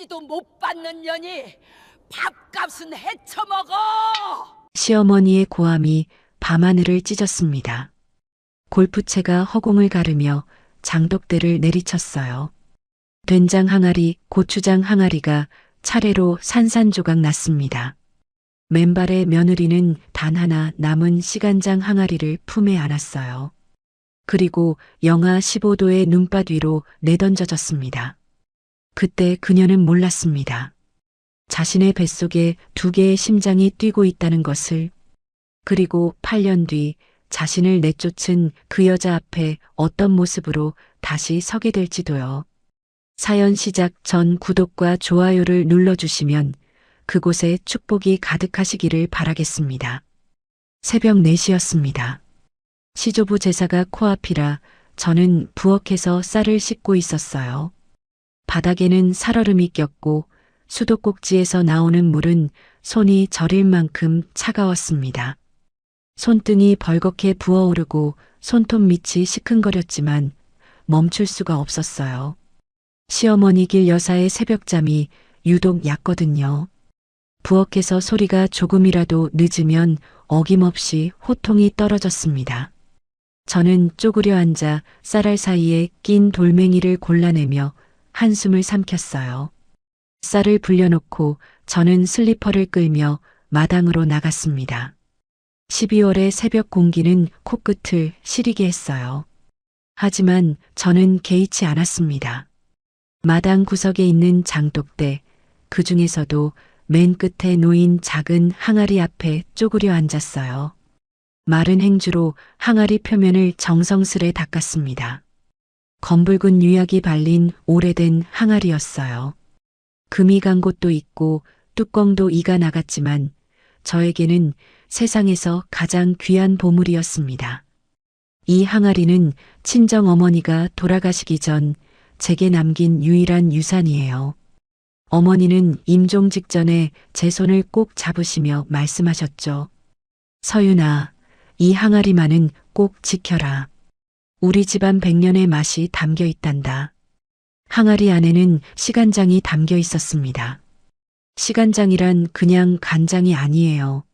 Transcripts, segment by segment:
죽지도 못 받는 년이 밥값은 헤쳐먹어! 시어머니의 고함이 밤하늘을 찢었습니다. 골프채가 허공을 가르며 장독대를 내리쳤어요. 된장 항아리, 고추장 항아리가 차례로 산산조각 났습니다. 맨발의 며느리는 단 하나 남은 시간장 항아리를 품에 안았어요. 그리고 영하 15도의 눈밭 위로 내던져졌습니다. 그때 그녀는 몰랐습니다. 자신의 뱃속에 두 개의 심장이 뛰고 있다는 것을, 그리고 8년 뒤 자신을 내쫓은 그 여자 앞에 어떤 모습으로 다시 서게 될지도요. 사연 시작 전 구독과 좋아요를 눌러주시면 그곳에 축복이 가득하시기를 바라겠습니다. 새벽 4시였습니다. 시조부 제사가 코앞이라 저는 부엌에서 쌀을 씻고 있었어요. 바닥에는 살얼음이 꼈고 수도꼭지에서 나오는 물은 손이 저릴 만큼 차가웠습니다. 손등이 벌겋게 부어오르고 손톱 밑이 시큰거렸지만 멈출 수가 없었어요. 시어머니 길 여사의 새벽잠이 유독 얕거든요. 부엌에서 소리가 조금이라도 늦으면 어김없이 호통이 떨어졌습니다. 저는 쪼그려 앉아 쌀알 사이에 낀 돌멩이를 골라내며 한숨을 삼켰어요. 쌀을 불려놓고 저는 슬리퍼를 끌며 마당으로 나갔습니다. 12월의 새벽 공기는 코끝을 시리게 했어요. 하지만 저는 개의치 않았습니다. 마당 구석에 있는 장독대, 그 중에서도 맨 끝에 놓인 작은 항아리 앞에 쪼그려 앉았어요. 마른 행주로 항아리 표면을 정성스레 닦았습니다. 검붉은 유약이 발린 오래된 항아리였어요. 금이 간 곳도 있고 뚜껑도 이가 나갔지만 저에게는 세상에서 가장 귀한 보물이었습니다. 이 항아리는 친정 어머니가 돌아가시기 전 제게 남긴 유일한 유산이에요. 어머니는 임종 직전에 제 손을 꼭 잡으시며 말씀하셨죠. 서윤아, 이 항아리만은 꼭 지켜라. 우리 집안 100년의 맛이 담겨 있단다. 항아리 안에는 시간장이 담겨 있었습니다. 시간장이란 그냥 간장이 아니에요.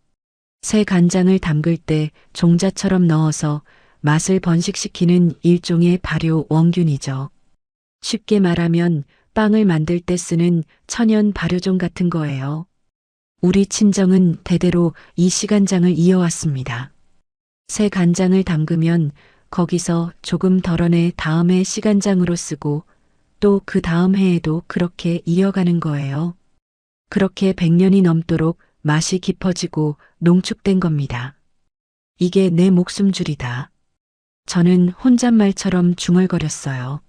새 간장을 담글 때 종자처럼 넣어서 맛을 번식시키는 일종의 발효 원균이죠. 쉽게 말하면 빵을 만들 때 쓰는 천연 발효종 같은 거예요. 우리 친정은 대대로 이 시간장을 이어왔습니다. 새 간장을 담그면 거기서 조금 덜어내 다음에 시간장으로 쓰고 또 그 다음 해에도 그렇게 이어가는 거예요. 그렇게 100년이 넘도록 맛이 깊어지고 농축된 겁니다. 이게 내 목숨줄이다. 저는 혼잣말처럼 중얼거렸어요.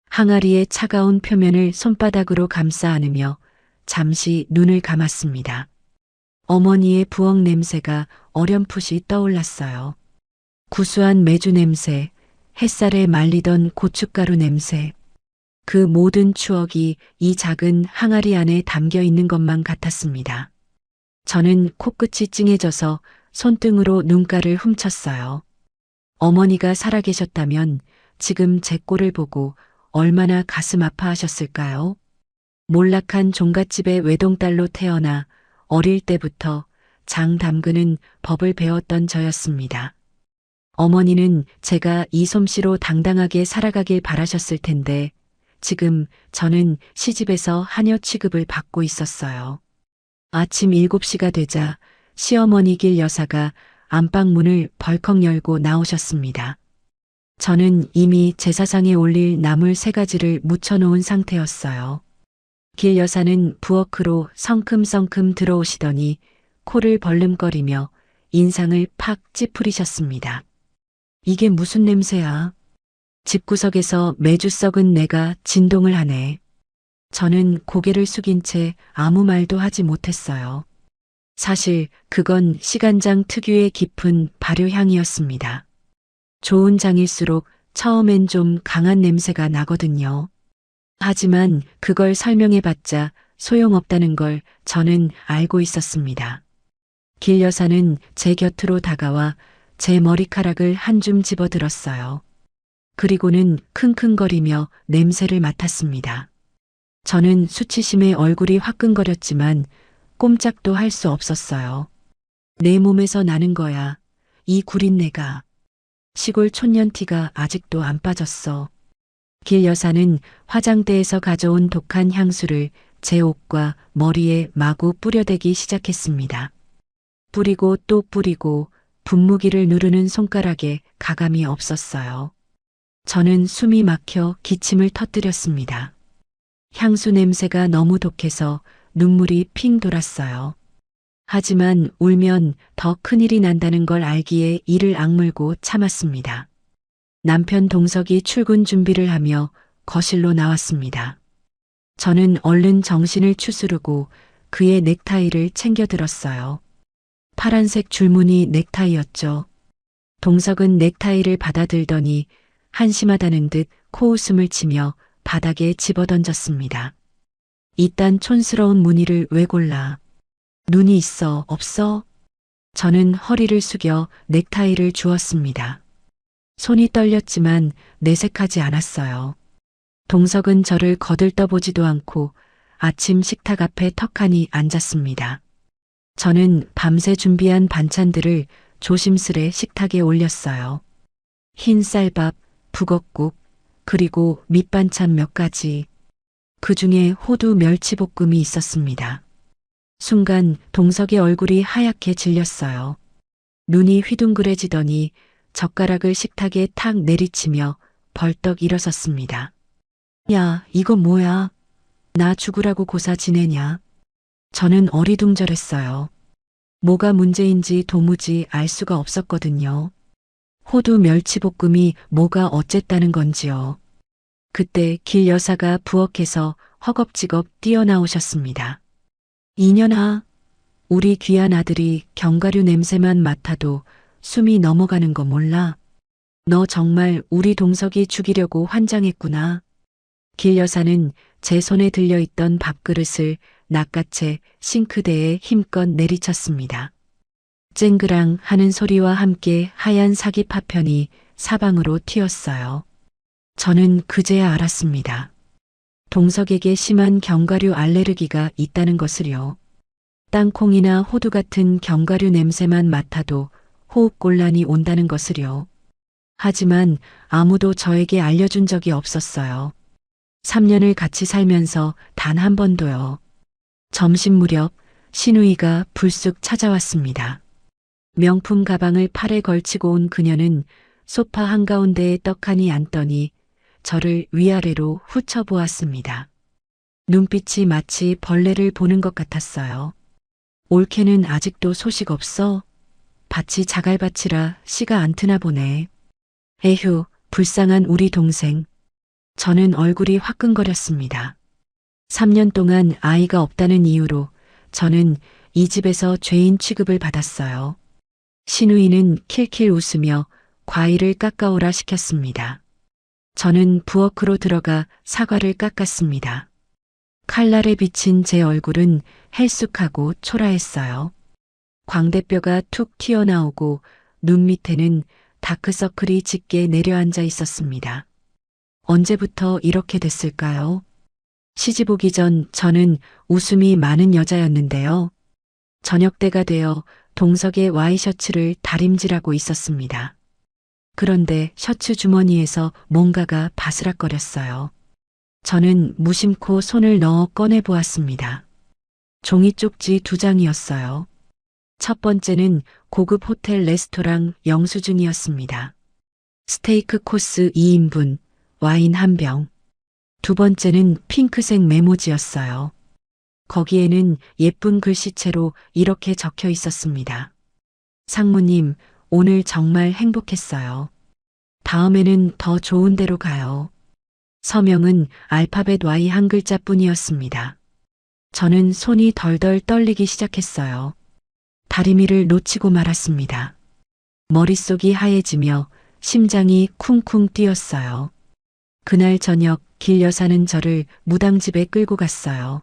항아리의 차가운 표면을 손바닥으로 감싸 안으며 잠시 눈을 감았습니다. 어머니의 부엌 냄새가 어렴풋이 떠올랐어요. 구수한 메주 냄새, 햇살에 말리던 고춧가루 냄새, 그 모든 추억이 이 작은 항아리 안에 담겨 있는 것만 같았습니다. 저는 코끝이 찡해져서 손등으로 눈가를 훔쳤어요. 어머니가 살아계셨다면 지금 제 꼴을 보고 얼마나 가슴 아파하셨을까요? 몰락한 종갓집의 외동딸로 태어나 어릴 때부터 장 담그는 법을 배웠던 저였습니다. 어머니는 제가 이 솜씨로 당당하게 살아가길 바라셨을 텐데 지금 저는 시집에서 하녀 취급을 받고 있었어요. 아침 7시가 되자 시어머니 길 여사가 안방 문을 벌컥 열고 나오셨습니다. 저는 이미 제사상에 올릴 나물 3가지를 묻혀놓은 상태였어요. 길 여사는 부엌으로 성큼성큼 들어오시더니 코를 벌름거리며 인상을 팍 찌푸리셨습니다. 이게 무슨 냄새야? 집구석에서 매주 썩은 내가 진동을 하네. 저는 고개를 숙인 채 아무 말도 하지 못했어요. 사실 그건 시간장 특유의 깊은 발효향이었습니다. 좋은 장일수록 처음엔 좀 강한 냄새가 나거든요. 하지만 그걸 설명해봤자 소용없다는 걸 저는 알고 있었습니다. 길 여사는 제 곁으로 다가와 제 머리카락을 한 줌 집어들었어요. 그리고는 킁킁거리며 냄새를 맡았습니다. 저는 수치심에 얼굴이 화끈거렸지만 꼼짝도 할 수 없었어요. 내 몸에서 나는 거야. 이 구린내가. 시골 촌년티가 아직도 안 빠졌어. 길 여사는 화장대에서 가져온 독한 향수를 제 옷과 머리에 마구 뿌려대기 시작했습니다. 뿌리고 또 뿌리고 분무기를 누르는 손가락에 가감이 없었어요. 저는 숨이 막혀 기침을 터뜨렸습니다. 향수 냄새가 너무 독해서 눈물이 핑 돌았어요. 하지만 울면 더 큰일이 난다는 걸 알기에 이를 악물고 참았습니다. 남편 동석이 출근 준비를 하며 거실로 나왔습니다. 저는 얼른 정신을 추스르고 그의 넥타이를 챙겨 들었어요. 파란색 줄무늬 넥타이였죠. 동석은 넥타이를 받아들더니 한심하다는 듯 코웃음을 치며 바닥에 집어던졌습니다. 이딴 촌스러운 무늬를 왜 골라? 눈이 있어, 없어? 저는 허리를 숙여 넥타이를 주었습니다. 손이 떨렸지만 내색하지 않았어요. 동석은 저를 거들떠보지도 않고 아침 식탁 앞에 턱하니 앉았습니다. 저는 밤새 준비한 반찬들을 조심스레 식탁에 올렸어요. 흰 쌀밥, 북엇국, 그리고 밑반찬 몇 가지. 그 중에 호두 멸치볶음이 있었습니다. 순간 동석의 얼굴이 하얗게 질렸어요. 눈이 휘둥그레지더니 젓가락을 식탁에 탁 내리치며 벌떡 일어섰습니다. 야, 이거 뭐야? 나 죽으라고 고사 지내냐? 저는 어리둥절했어요. 뭐가 문제인지 도무지 알 수가 없었거든요. 호두 멸치볶음이 뭐가 어쨌다는 건지요. 그때 길 여사가 부엌에서 허겁지겁 뛰어나오셨습니다. 이년아, 우리 귀한 아들이 견과류 냄새만 맡아도 숨이 넘어가는 거 몰라? 너 정말 우리 동석이 죽이려고 환장했구나. 길 여사는 제 손에 들려있던 밥그릇을 낚아채 싱크대에 힘껏 내리쳤습니다. 쨍그랑 하는 소리와 함께 하얀 사기 파편이 사방으로 튀었어요. 저는 그제야 알았습니다. 동석에게 심한 견과류 알레르기가 있다는 것을요. 땅콩이나 호두 같은 견과류 냄새만 맡아도 호흡곤란이 온다는 것을요. 하지만 아무도 저에게 알려준 적이 없었어요. 3년을 같이 살면서 단 한 번도요. 점심 무렵 신우이가 불쑥 찾아왔습니다. 명품 가방을 팔에 걸치고 온 그녀는 소파 한가운데에 떡하니 앉더니 저를 위아래로 훑어보았습니다. 눈빛이 마치 벌레를 보는 것 같았어요. 올케는 아직도 소식 없어? 밭이 자갈밭이라 씨가 안 트나 보네. 에휴, 불쌍한 우리 동생. 저는 얼굴이 화끈거렸습니다. 3년 동안 아이가 없다는 이유로 저는 이 집에서 죄인 취급을 받았어요. 신우이는 킬킬 웃으며 과일을 깎아오라 시켰습니다. 저는 부엌으로 들어가 사과를 깎았습니다. 칼날에 비친 제 얼굴은 헬쑥하고 초라했어요. 광대뼈가 툭 튀어나오고 눈 밑에는 다크서클이 짙게 내려앉아 있었습니다. 언제부터 이렇게 됐을까요? 시집 오기 전 저는 웃음이 많은 여자였는데요. 저녁 때가 되어 동석의 와이셔츠를 다림질하고 있었습니다. 그런데 셔츠 주머니에서 뭔가가 바스락거렸어요. 저는 무심코 손을 넣어 꺼내 보았습니다. 종이 쪽지 2장이었어요. 첫 번째는 고급 호텔 레스토랑 영수증이었습니다. 스테이크 코스 2인분, 와인 1병. 두 번째는 핑크색 메모지였어요. 거기에는 예쁜 글씨체로 이렇게 적혀 있었습니다. 상무님, 오늘 정말 행복했어요. 다음에는 더 좋은 데로 가요. 서명은 알파벳 Y 한 글자뿐이었습니다. 저는 손이 덜덜 떨리기 시작했어요. 다리미를 놓치고 말았습니다. 머릿속이 하얘지며 심장이 쿵쿵 뛰었어요. 그날 저녁 길 여사는 저를 무당집에 끌고 갔어요.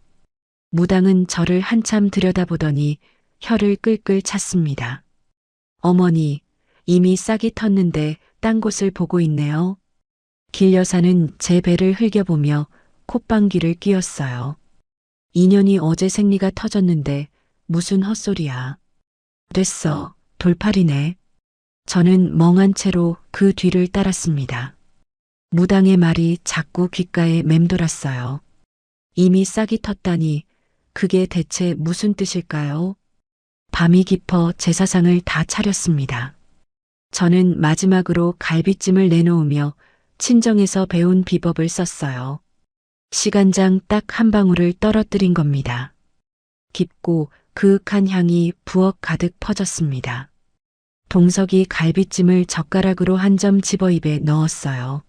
무당은 저를 한참 들여다보더니 혀를 끌끌 찼습니다. 어머니, 이미 싹이 텄는데 딴 곳을 보고 있네요. 길 여사는 제 배를 흘겨보며 콧방귀를 뀌었어요. 인연이 어제 생리가 터졌는데 무슨 헛소리야. 됐어. 돌팔이네. 저는 멍한 채로 그 뒤를 따랐습니다. 무당의 말이 자꾸 귓가에 맴돌았어요. 이미 싹이 텄다니 그게 대체 무슨 뜻일까요? 밤이 깊어 제사상을 다 차렸습니다. 저는 마지막으로 갈비찜을 내놓으며 친정에서 배운 비법을 썼어요. 시간장 딱 한 방울을 떨어뜨린 겁니다. 깊고 그윽한 향이 부엌 가득 퍼졌습니다. 동석이 갈비찜을 젓가락으로 한 점 집어 입에 넣었어요.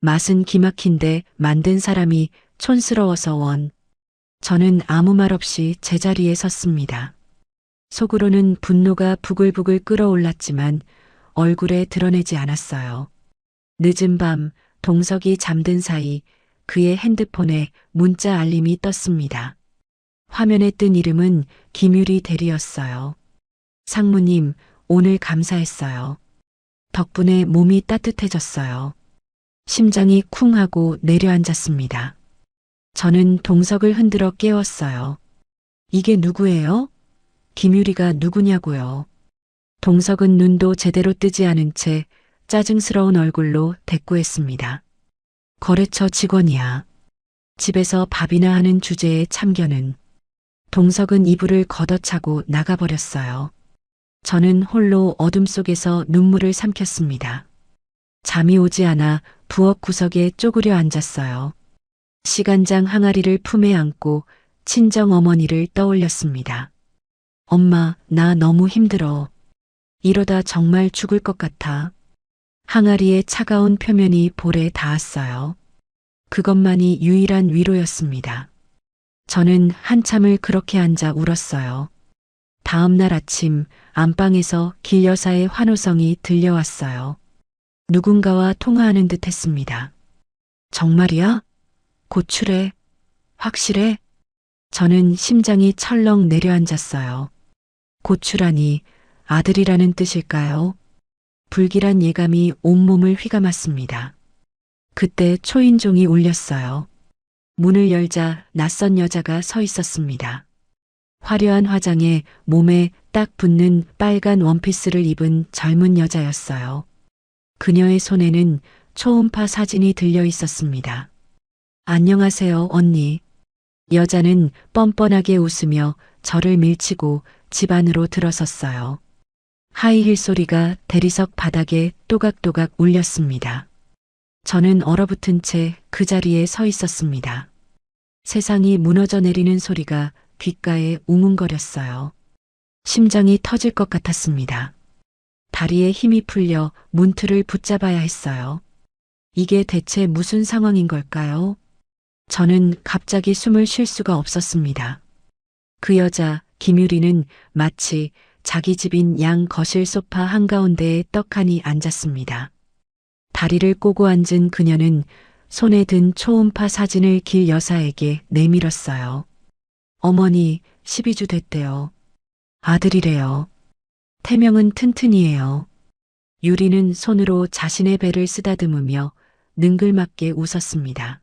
맛은 기막힌데 만든 사람이 촌스러워서 원. 저는 아무 말 없이 제자리에 섰습니다. 속으로는 분노가 부글부글 끓어올랐지만 얼굴에 드러내지 않았어요. 늦은 밤 동석이 잠든 사이 그의 핸드폰에 문자 알림이 떴습니다. 화면에 뜬 이름은 김유리 대리였어요. 상무님, 오늘 감사했어요. 덕분에 몸이 따뜻해졌어요. 심장이 쿵 하고 내려앉았습니다. 저는 동석을 흔들어 깨웠어요. 이게 누구예요? 김유리가 누구냐고요. 동석은 눈도 제대로 뜨지 않은 채 짜증스러운 얼굴로 대꾸했습니다. 거래처 직원이야. 집에서 밥이나 하는 주제에 참견은. 동석은 이불을 걷어차고 나가버렸어요. 저는 홀로 어둠 속에서 눈물을 삼켰습니다. 잠이 오지 않아 부엌 구석에 쪼그려 앉았어요. 시간장 항아리를 품에 안고 친정 어머니를 떠올렸습니다. 엄마, 나 너무 힘들어. 이러다 정말 죽을 것 같아. 항아리의 차가운 표면이 볼에 닿았어요. 그것만이 유일한 위로였습니다. 저는 한참을 그렇게 앉아 울었어요. 다음 날 아침 안방에서 길 여사의 환호성이 들려왔어요. 누군가와 통화하는 듯 했습니다. 정말이야? 고출해? 확실해? 저는 심장이 철렁 내려앉았어요. 고출하니 아들이라는 뜻일까요? 불길한 예감이 온몸을 휘감았습니다. 그때 초인종이 울렸어요. 문을 열자 낯선 여자가 서 있었습니다. 화려한 화장에 몸에 딱 붙는 빨간 원피스를 입은 젊은 여자였어요. 그녀의 손에는 초음파 사진이 들려 있었습니다. 안녕하세요, 언니. 여자는 뻔뻔하게 웃으며 저를 밀치고 집 안으로 들어섰어요. 하이힐 소리가 대리석 바닥에 또각또각 울렸습니다. 저는 얼어붙은 채 그 자리에 서 있었습니다. 세상이 무너져 내리는 소리가 귓가에 웅웅거렸어요. 심장이 터질 것 같았습니다. 다리에 힘이 풀려 문틀을 붙잡아야 했어요. 이게 대체 무슨 상황인 걸까요? 저는 갑자기 숨을 쉴 수가 없었습니다. 그 여자, 김유리는 마치 자기 집인 양 거실 소파 한가운데에 떡하니 앉았습니다. 다리를 꼬고 앉은 그녀는 손에 든 초음파 사진을 길 여사에게 내밀었어요. 어머니, 12주 됐대요. 아들이래요. 태명은 튼튼이에요. 유리는 손으로 자신의 배를 쓰다듬으며 능글맞게 웃었습니다.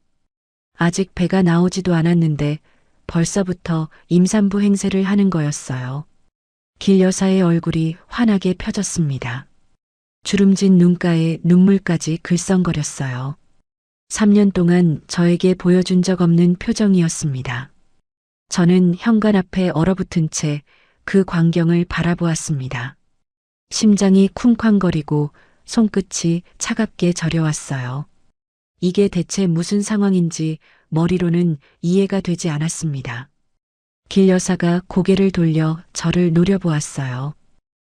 아직 배가 나오지도 않았는데 벌써부터 임산부 행세를 하는 거였어요. 길 여사의 얼굴이 환하게 펴졌습니다. 주름진 눈가에 눈물까지 글썽거렸어요. 3년 동안 저에게 보여준 적 없는 표정이었습니다. 저는 현관 앞에 얼어붙은 채 그 광경을 바라보았습니다. 심장이 쿵쾅거리고 손끝이 차갑게 저려왔어요. 이게 대체 무슨 상황인지 머리로는 이해가 되지 않았습니다. 길 여사가 고개를 돌려 저를 노려보았어요.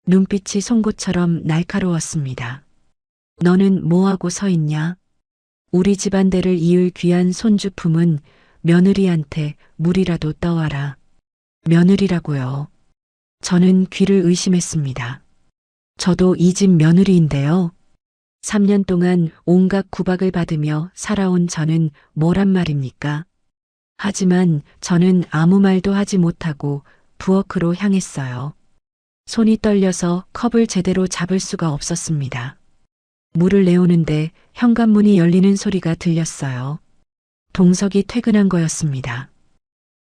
눈빛이 송곳처럼 날카로웠습니다. 너는 뭐하고 서 있냐? 우리 집안대를 이을 귀한 손주품은 며느리한테 물이라도 떠와라. 며느리라고요. 저는 귀를 의심했습니다. 저도 이 집 며느리인데요. 3년 동안 온갖 구박을 받으며 살아온 저는 뭐란 말입니까? 하지만 저는 아무 말도 하지 못하고 부엌으로 향했어요. 손이 떨려서 컵을 제대로 잡을 수가 없었습니다. 물을 내오는데 현관문이 열리는 소리가 들렸어요. 동석이 퇴근한 거였습니다.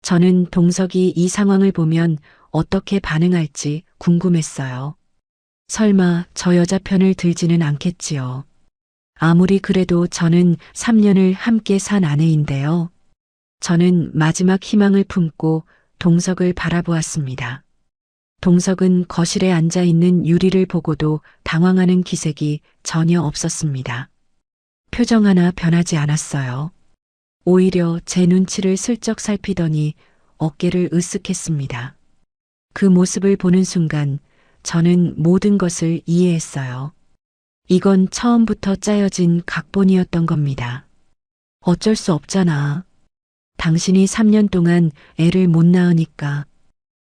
저는 동석이 이 상황을 보면 어떻게 반응할지 궁금했어요. 설마 저 여자 편을 들지는 않겠지요. 아무리 그래도 저는 3년을 함께 산 아내인데요. 저는 마지막 희망을 품고 동석을 바라보았습니다. 동석은 거실에 앉아 있는 유리를 보고도 당황하는 기색이 전혀 없었습니다. 표정 하나 변하지 않았어요. 오히려 제 눈치를 슬쩍 살피더니 어깨를 으쓱했습니다. 그 모습을 보는 순간 저는 모든 것을 이해했어요. 이건 처음부터 짜여진 각본이었던 겁니다. 어쩔 수 없잖아. 당신이 3년 동안 애를 못 낳으니까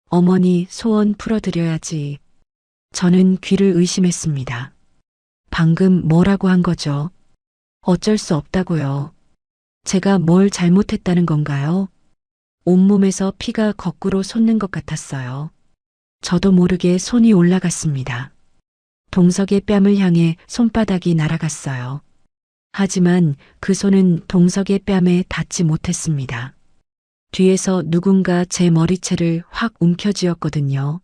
어머니 소원 풀어드려야지. 저는 귀를 의심했습니다. 방금 뭐라고 한 거죠? 어쩔 수 없다고요. 제가 뭘 잘못했다는 건가요? 온몸에서 피가 거꾸로 솟는 것 같았어요. 저도 모르게 손이 올라갔습니다. 동석의 뺨을 향해 손바닥이 날아갔어요. 하지만 그 손은 동석의 뺨에 닿지 못했습니다. 뒤에서 누군가 제 머리채를 확 움켜쥐었거든요.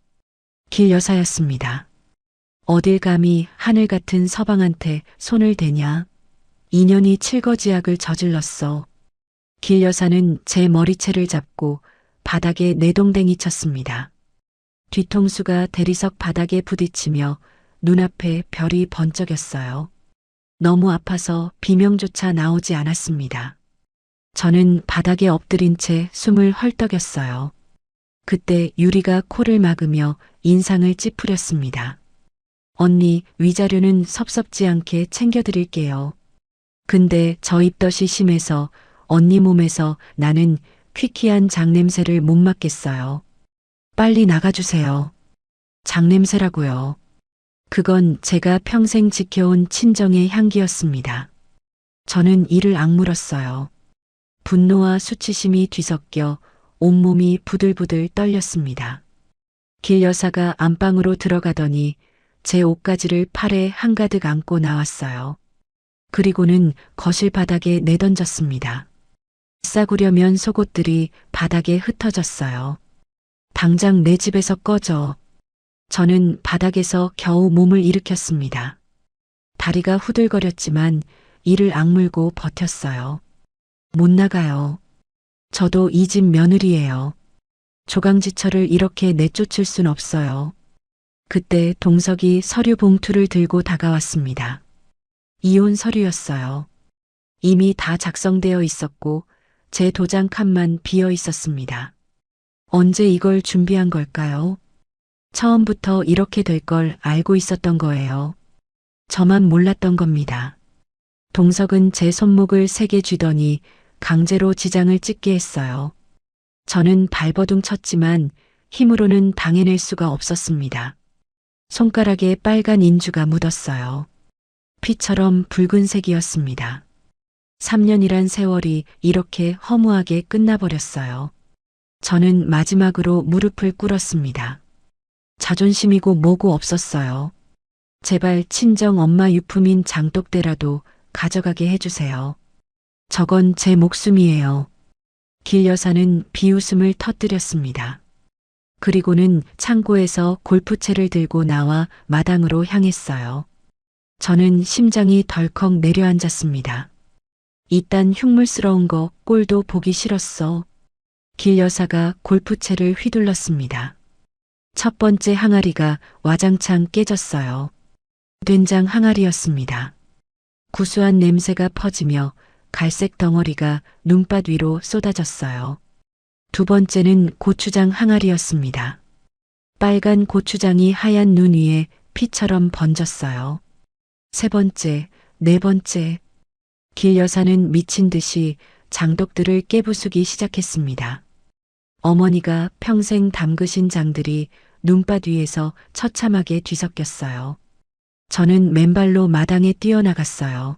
길 여사였습니다. 어딜 감히 하늘 같은 서방한테 손을 대냐? 인연이 칠거지약을 저질렀어. 길 여사는 제 머리채를 잡고 바닥에 내동댕이 쳤습니다. 뒤통수가 대리석 바닥에 부딪히며 눈앞에 별이 번쩍였어요. 너무 아파서 비명조차 나오지 않았습니다. 저는 바닥에 엎드린 채 숨을 헐떡였어요. 그때 유리가 코를 막으며 인상을 찌푸렸습니다. 언니, 위자료는 섭섭지 않게 챙겨드릴게요. 근데 저 입덧이 심해서 언니 몸에서 나는 퀴퀴한 장냄새를 못 맡겠어요. 빨리 나가주세요. 장냄새라고요. 그건 제가 평생 지켜온 친정의 향기였습니다. 저는 이를 악물었어요. 분노와 수치심이 뒤섞여 온몸이 부들부들 떨렸습니다. 길 여사가 안방으로 들어가더니 제 옷가지를 팔에 한가득 안고 나왔어요. 그리고는 거실 바닥에 내던졌습니다. 싸구려면 속옷들이 바닥에 흩어졌어요. 당장 내 집에서 꺼져. 저는 바닥에서 겨우 몸을 일으켰습니다. 다리가 후들거렸지만 이를 악물고 버텼어요. 못 나가요. 저도 이 집 며느리예요. 조강지처를 이렇게 내쫓을 순 없어요. 그때 동석이 서류 봉투를 들고 다가왔습니다. 이혼 서류였어요. 이미 다 작성되어 있었고 제 도장 칸만 비어 있었습니다. 언제 이걸 준비한 걸까요? 처음부터 이렇게 될 걸 알고 있었던 거예요. 저만 몰랐던 겁니다. 동석은 제 손목을 세게 쥐더니 강제로 지장을 찍게 했어요. 저는 발버둥 쳤지만 힘으로는 당해낼 수가 없었습니다. 손가락에 빨간 인주가 묻었어요. 피처럼 붉은색이었습니다. 3년이란 세월이 이렇게 허무하게 끝나버렸어요. 저는 마지막으로 무릎을 꿇었습니다. 자존심이고 뭐고 없었어요. 제발 친정 엄마 유품인 장독대라도 가져가게 해주세요. 저건 제 목숨이에요. 길 여사는 비웃음을 터뜨렸습니다. 그리고는 창고에서 골프채를 들고 나와 마당으로 향했어요. 저는 심장이 덜컥 내려앉았습니다. 이딴 흉물스러운 거 꼴도 보기 싫었어. 길 여사가 골프채를 휘둘렀습니다. 첫 번째 항아리가 와장창 깨졌어요. 된장 항아리였습니다. 구수한 냄새가 퍼지며 갈색 덩어리가 눈밭 위로 쏟아졌어요. 두 번째는 고추장 항아리였습니다. 빨간 고추장이 하얀 눈 위에 피처럼 번졌어요. 세 번째, 네 번째. 길 여사는 미친 듯이 장독들을 깨부수기 시작했습니다. 어머니가 평생 담그신 장들이 눈밭 위에서 처참하게 뒤섞였어요. 저는 맨발로 마당에 뛰어나갔어요.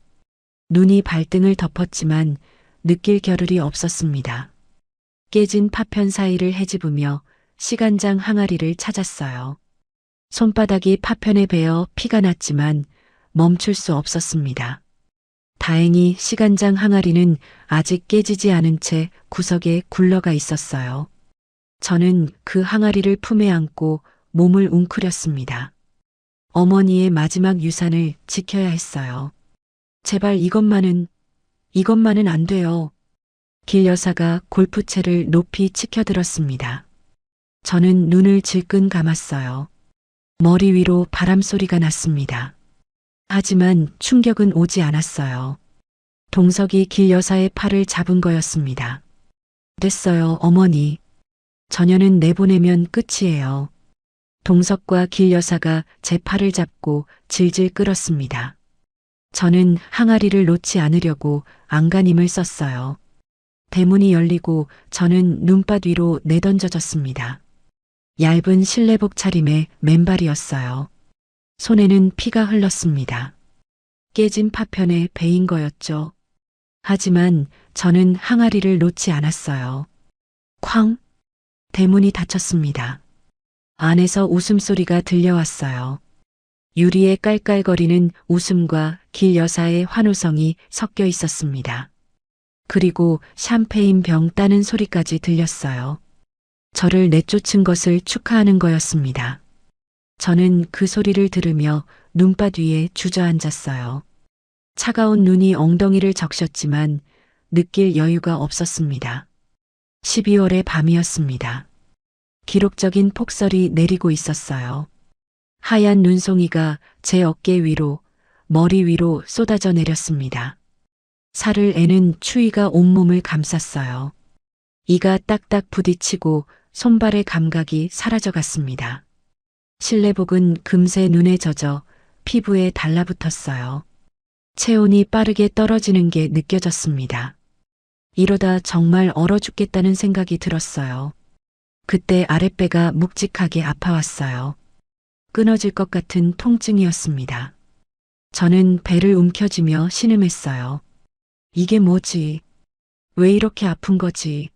눈이 발등을 덮었지만 느낄 겨를이 없었습니다. 깨진 파편 사이를 헤집으며 시간장 항아리를 찾았어요. 손바닥이 파편에 베어 피가 났지만 멈출 수 없었습니다. 다행히 시간장 항아리는 아직 깨지지 않은 채 구석에 굴러가 있었어요. 저는 그 항아리를 품에 안고 몸을 웅크렸습니다. 어머니의 마지막 유산을 지켜야 했어요. 제발 이것만은 안 돼요. 길 여사가 골프채를 높이 치켜들었습니다. 저는 눈을 질끈 감았어요. 머리 위로 바람 소리가 났습니다. 하지만 충격은 오지 않았어요. 동석이 길 여사의 팔을 잡은 거였습니다. 됐어요, 어머니. 저녀는 내보내면 끝이에요. 동석과 길 여사가 제 팔을 잡고 질질 끌었습니다. 저는 항아리를 놓지 않으려고 안간힘을 썼어요. 대문이 열리고 저는 눈밭 위로 내던져졌습니다. 얇은 실내복 차림의 맨발이었어요. 손에는 피가 흘렀습니다. 깨진 파편에 베인 거였죠. 하지만 저는 항아리를 놓지 않았어요. 쾅! 대문이 닫혔습니다. 안에서 웃음소리가 들려왔어요. 유리에 깔깔거리는 웃음과 길 여사의 환호성이 섞여 있었습니다. 그리고 샴페인 병 따는 소리까지 들렸어요. 저를 내쫓은 것을 축하하는 거였습니다. 저는 그 소리를 들으며 눈밭 위에 주저앉았어요. 차가운 눈이 엉덩이를 적셨지만 느낄 여유가 없었습니다. 12월의 밤이었습니다. 기록적인 폭설이 내리고 있었어요. 하얀 눈송이가 제 어깨 위로, 머리 위로 쏟아져 내렸습니다. 살을 애는 추위가 온몸을 감쌌어요. 이가 딱딱 부딪히고 손발의 감각이 사라져갔습니다. 실내복은 금세 눈에 젖어 피부에 달라붙었어요. 체온이 빠르게 떨어지는 게 느껴졌습니다. 이러다 정말 얼어 죽겠다는 생각이 들었어요. 그때 아랫배가 묵직하게 아파왔어요. 끊어질 것 같은 통증이었습니다. 저는 배를 움켜쥐며 신음했어요. 이게 뭐지? 왜 이렇게 아픈 거지?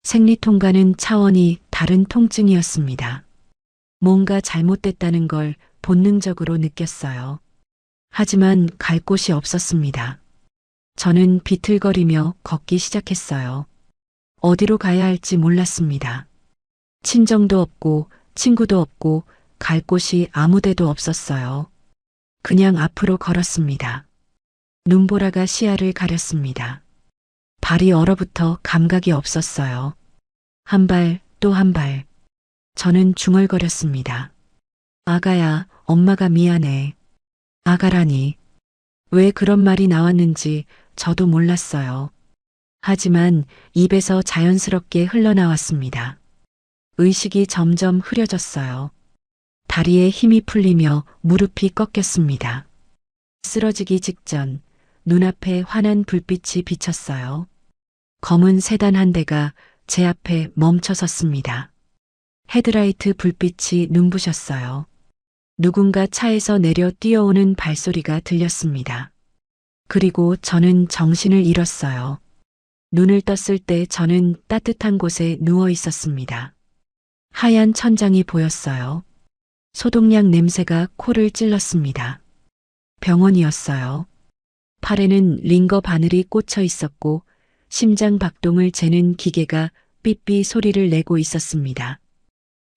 생리통과는 차원이 다른 통증이었습니다. 뭔가 잘못됐다는 걸 본능적으로 느꼈어요. 하지만 갈 곳이 없었습니다. 저는 비틀거리며 걷기 시작했어요. 어디로 가야 할지 몰랐습니다. 친정도 없고 친구도 없고 갈 곳이 아무 데도 없었어요. 그냥 앞으로 걸었습니다. 눈보라가 시야를 가렸습니다. 발이 얼어붙어 감각이 없었어요. 한 발, 또 한 발. 저는 중얼거렸습니다. 아가야, 엄마가 미안해. 아가라니. 왜 그런 말이 나왔는지 저도 몰랐어요. 하지만 입에서 자연스럽게 흘러나왔습니다. 의식이 점점 흐려졌어요. 다리에 힘이 풀리며 무릎이 꺾였습니다. 쓰러지기 직전 눈앞에 환한 불빛이 비쳤어요. 검은 세단 한 대가 제 앞에 멈춰 섰습니다. 헤드라이트 불빛이 눈부셨어요. 누군가 차에서 내려 뛰어오는 발소리가 들렸습니다. 그리고 저는 정신을 잃었어요. 눈을 떴을 때 저는 따뜻한 곳에 누워 있었습니다. 하얀 천장이 보였어요. 소독약 냄새가 코를 찔렀습니다. 병원이었어요. 팔에는 링거 바늘이 꽂혀 있었고 심장 박동을 재는 기계가 삐삐 소리를 내고 있었습니다.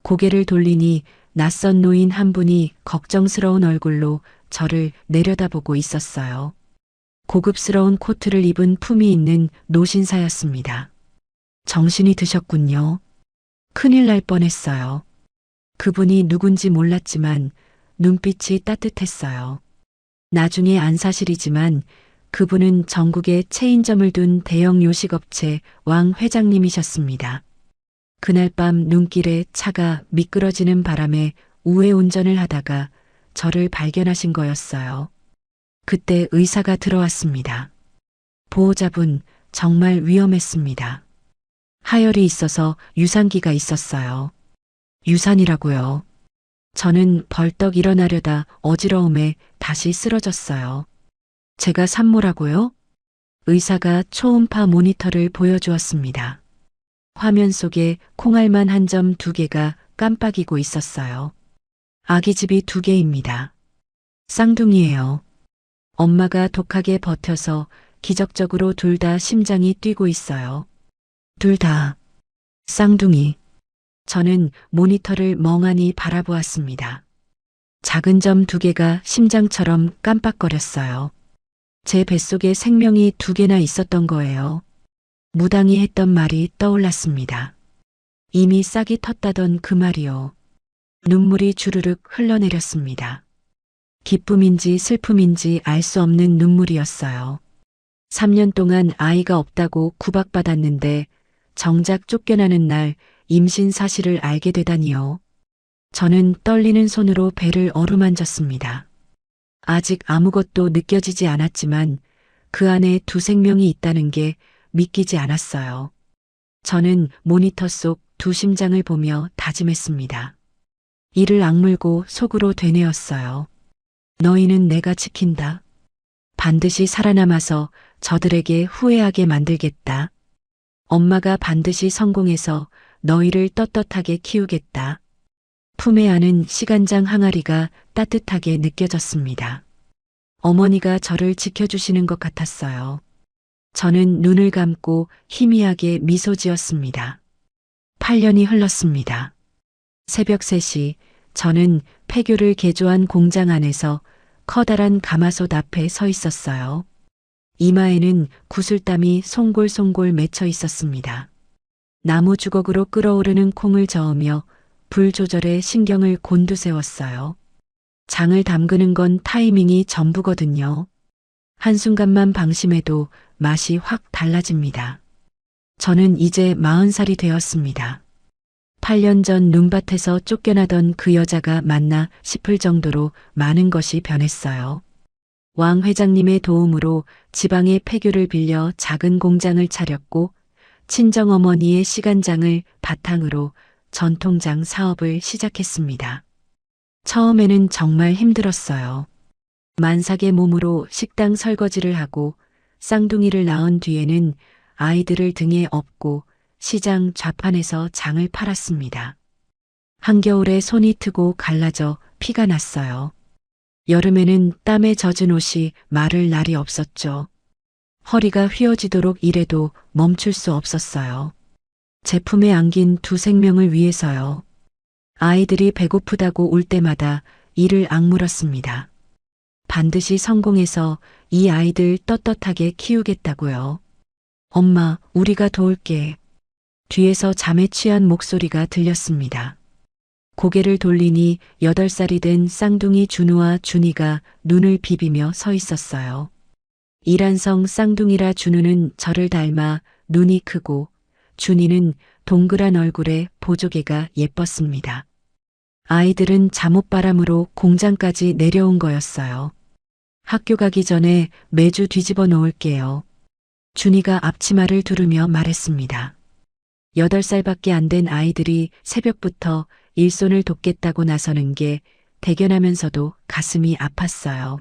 고개를 돌리니 낯선 노인 한 분이 걱정스러운 얼굴로 저를 내려다보고 있었어요. 고급스러운 코트를 입은 품이 있는 노신사였습니다. 정신이 드셨군요. 큰일 날 뻔했어요. 그분이 누군지 몰랐지만 눈빛이 따뜻했어요. 나중에 안 사실이지만 그분은 전국에 체인점을 둔 대형 요식업체 왕 회장님이셨습니다. 그날 밤 눈길에 차가 미끄러지는 바람에 우회 운전을 하다가 저를 발견하신 거였어요. 그때 의사가 들어왔습니다. 보호자분, 정말 위험했습니다. 하열이 있어서 유산기가 있었어요. 유산이라고요. 저는 벌떡 일어나려다 어지러움에 다시 쓰러졌어요. 제가 산모라고요? 의사가 초음파 모니터를 보여주었습니다. 화면 속에 콩알만 한 점 2개가 깜빡이고 있었어요. 아기집이 2개입니다. 쌍둥이에요. 엄마가 독하게 버텨서 기적적으로 둘 다 심장이 뛰고 있어요. 둘 다. 쌍둥이. 저는 모니터를 멍하니 바라보았습니다. 작은 점 두 개가 심장처럼 깜빡거렸어요. 제 뱃속에 생명이 두 개나 있었던 거예요. 무당이 했던 말이 떠올랐습니다. 이미 싹이 텄다던 그 말이요. 눈물이 주르륵 흘러내렸습니다. 기쁨인지 슬픔인지 알 수 없는 눈물이었어요. 3년 동안 아이가 없다고 구박받았는데 정작 쫓겨나는 날 임신 사실을 알게 되다니요. 저는 떨리는 손으로 배를 어루만졌습니다. 아직 아무것도 느껴지지 않았지만 그 안에 두 생명이 있다는 게 믿기지 않았어요. 저는 모니터 속 두 심장을 보며 다짐했습니다. 이를 악물고 속으로 되뇌었어요. 너희는 내가 지킨다. 반드시 살아남아서 저들에게 후회하게 만들겠다. 엄마가 반드시 성공해서 너희를 떳떳하게 키우겠다. 품에 안은 시간장 항아리가 따뜻하게 느껴졌습니다. 어머니가 저를 지켜주시는 것 같았어요. 저는 눈을 감고 희미하게 미소 지었습니다. 8년이 흘렀습니다. 새벽 3시 저는 폐교를 개조한 공장 안에서 커다란 가마솥 앞에 서 있었어요. 이마에는 구슬땀이 송골송골 맺혀 있었습니다. 나무 주걱으로 끓어오르는 콩을 저으며 불 조절에 신경을 곤두세웠어요. 장을 담그는 건 타이밍이 전부거든요. 한순간만 방심해도 맛이 확 달라집니다. 저는 이제 40살이 되었습니다. 8년 전 눈밭에서 쫓겨나던 그 여자가 맞나 싶을 정도로 많은 것이 변했어요. 왕 회장님의 도움으로 지방의 폐교를 빌려 작은 공장을 차렸고 친정어머니의 시간장을 바탕으로 전통장 사업을 시작했습니다. 처음에는 정말 힘들었어요. 만삭의 몸으로 식당 설거지를 하고 쌍둥이를 낳은 뒤에는 아이들을 등에 업고 시장 좌판에서 장을 팔았습니다. 한겨울에 손이 트고 갈라져 피가 났어요. 여름에는 땀에 젖은 옷이 마를 날이 없었죠. 허리가 휘어지도록 일해도 멈출 수 없었어요. 제품에 안긴 두 생명을 위해서요. 아이들이 배고프다고 울 때마다 이를 악물었습니다. 반드시 성공해서 이 아이들 떳떳하게 키우겠다고요. 엄마, 우리가 도울게. 뒤에서 잠에 취한 목소리가 들렸습니다. 고개를 돌리니 8살이 된 쌍둥이 준우와 준이가 눈을 비비며 서 있었어요. 이란성 쌍둥이라 준우는 저를 닮아 눈이 크고 준이는 동그란 얼굴에 보조개가 예뻤습니다. 아이들은 잠옷바람으로 공장까지 내려온 거였어요. 학교 가기 전에 매주 뒤집어 놓을게요. 준이가 앞치마를 두르며 말했습니다. 8살밖에 안 된 아이들이 새벽부터 일손을 돕겠다고 나서는 게 대견하면서도 가슴이 아팠어요.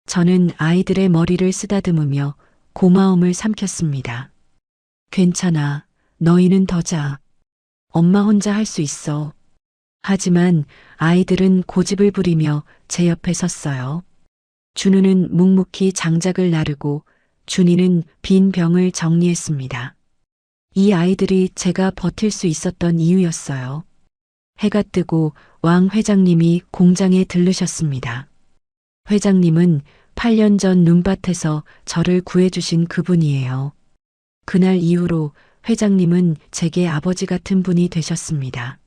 저는 아이들의 머리를 쓰다듬으며 고마움을 삼켰습니다. 괜찮아. 너희는 더 자. 엄마 혼자 할 수 있어. 하지만 아이들은 고집을 부리며 제 옆에 섰어요. 준우는 묵묵히 장작을 나르고 준이는 빈 병을 정리했습니다. 이 아이들이 제가 버틸 수 있었던 이유였어요. 해가 뜨고 왕 회장님이 공장에 들르셨습니다. 회장님은 8년 전 눈밭에서 저를 구해주신 그분이에요. 그날 이후로 회장님은 제게 아버지 같은 분이 되셨습니다.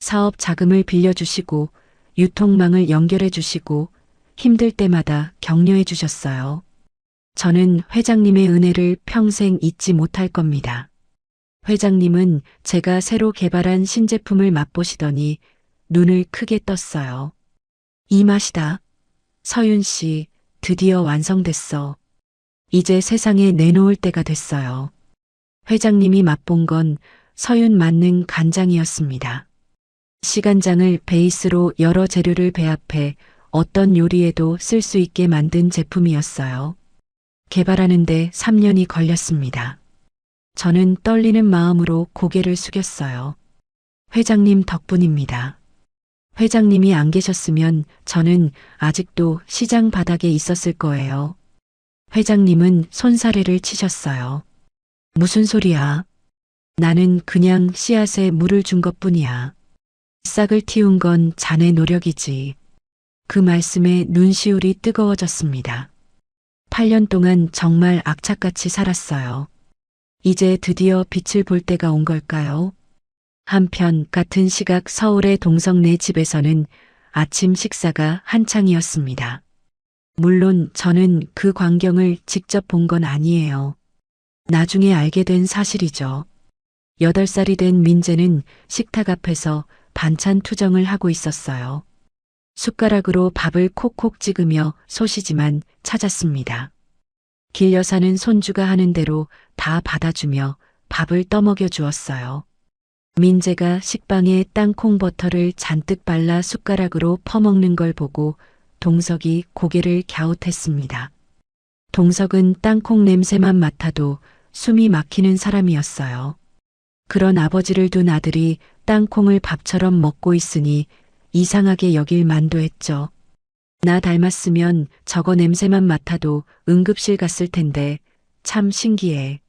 사업 자금을 빌려주시고 유통망을 연결해 주시고 힘들 때마다 격려해 주셨어요. 저는 회장님의 은혜를 평생 잊지 못할 겁니다. 회장님은 제가 새로 개발한 신제품을 맛보시더니 눈을 크게 떴어요. 이 맛이다. 서윤 씨, 드디어 완성됐어. 이제 세상에 내놓을 때가 됐어요. 회장님이 맛본 건 서윤 만능 간장이었습니다. 시간장을 베이스로 여러 재료를 배합해 어떤 요리에도 쓸 수 있게 만든 제품이었어요. 개발하는데 3년이 걸렸습니다. 저는 떨리는 마음으로 고개를 숙였어요. 회장님 덕분입니다. 회장님이 안 계셨으면 저는 아직도 시장 바닥에 있었을 거예요. 회장님은 손사래를 치셨어요. 무슨 소리야? 나는 그냥 씨앗에 물을 준 것뿐이야. 싹을 틔운 건 자네 노력이지. 그 말씀에 눈시울이 뜨거워졌습니다. 8년 동안 정말 악착같이 살았어요. 이제 드디어 빛을 볼 때가 온 걸까요? 한편 같은 시각 서울의 동성네 집에서는 아침 식사가 한창이었습니다. 물론 저는 그 광경을 직접 본 건 아니에요. 나중에 알게 된 사실이죠. 8살이 된 민재는 식탁 앞에서 반찬 투정을 하고 있었어요. 숟가락으로 밥을 콕콕 찍으며 소시지만 찾았습니다. 길 여사는 손주가 하는 대로 다 받아주며 밥을 떠먹여 주었어요. 민재가 식빵에 땅콩 버터를 잔뜩 발라 숟가락으로 퍼먹는 걸 보고 동석이 고개를 갸웃했습니다. 동석은 땅콩 냄새만 맡아도 숨이 막히는 사람이었어요. 그런 아버지를 둔 아들이 땅콩을 밥처럼 먹고 있으니 이상하게 여길 만도 했죠. 나 닮았으면 저거 냄새만 맡아도 응급실 갔을 텐데 참 신기해.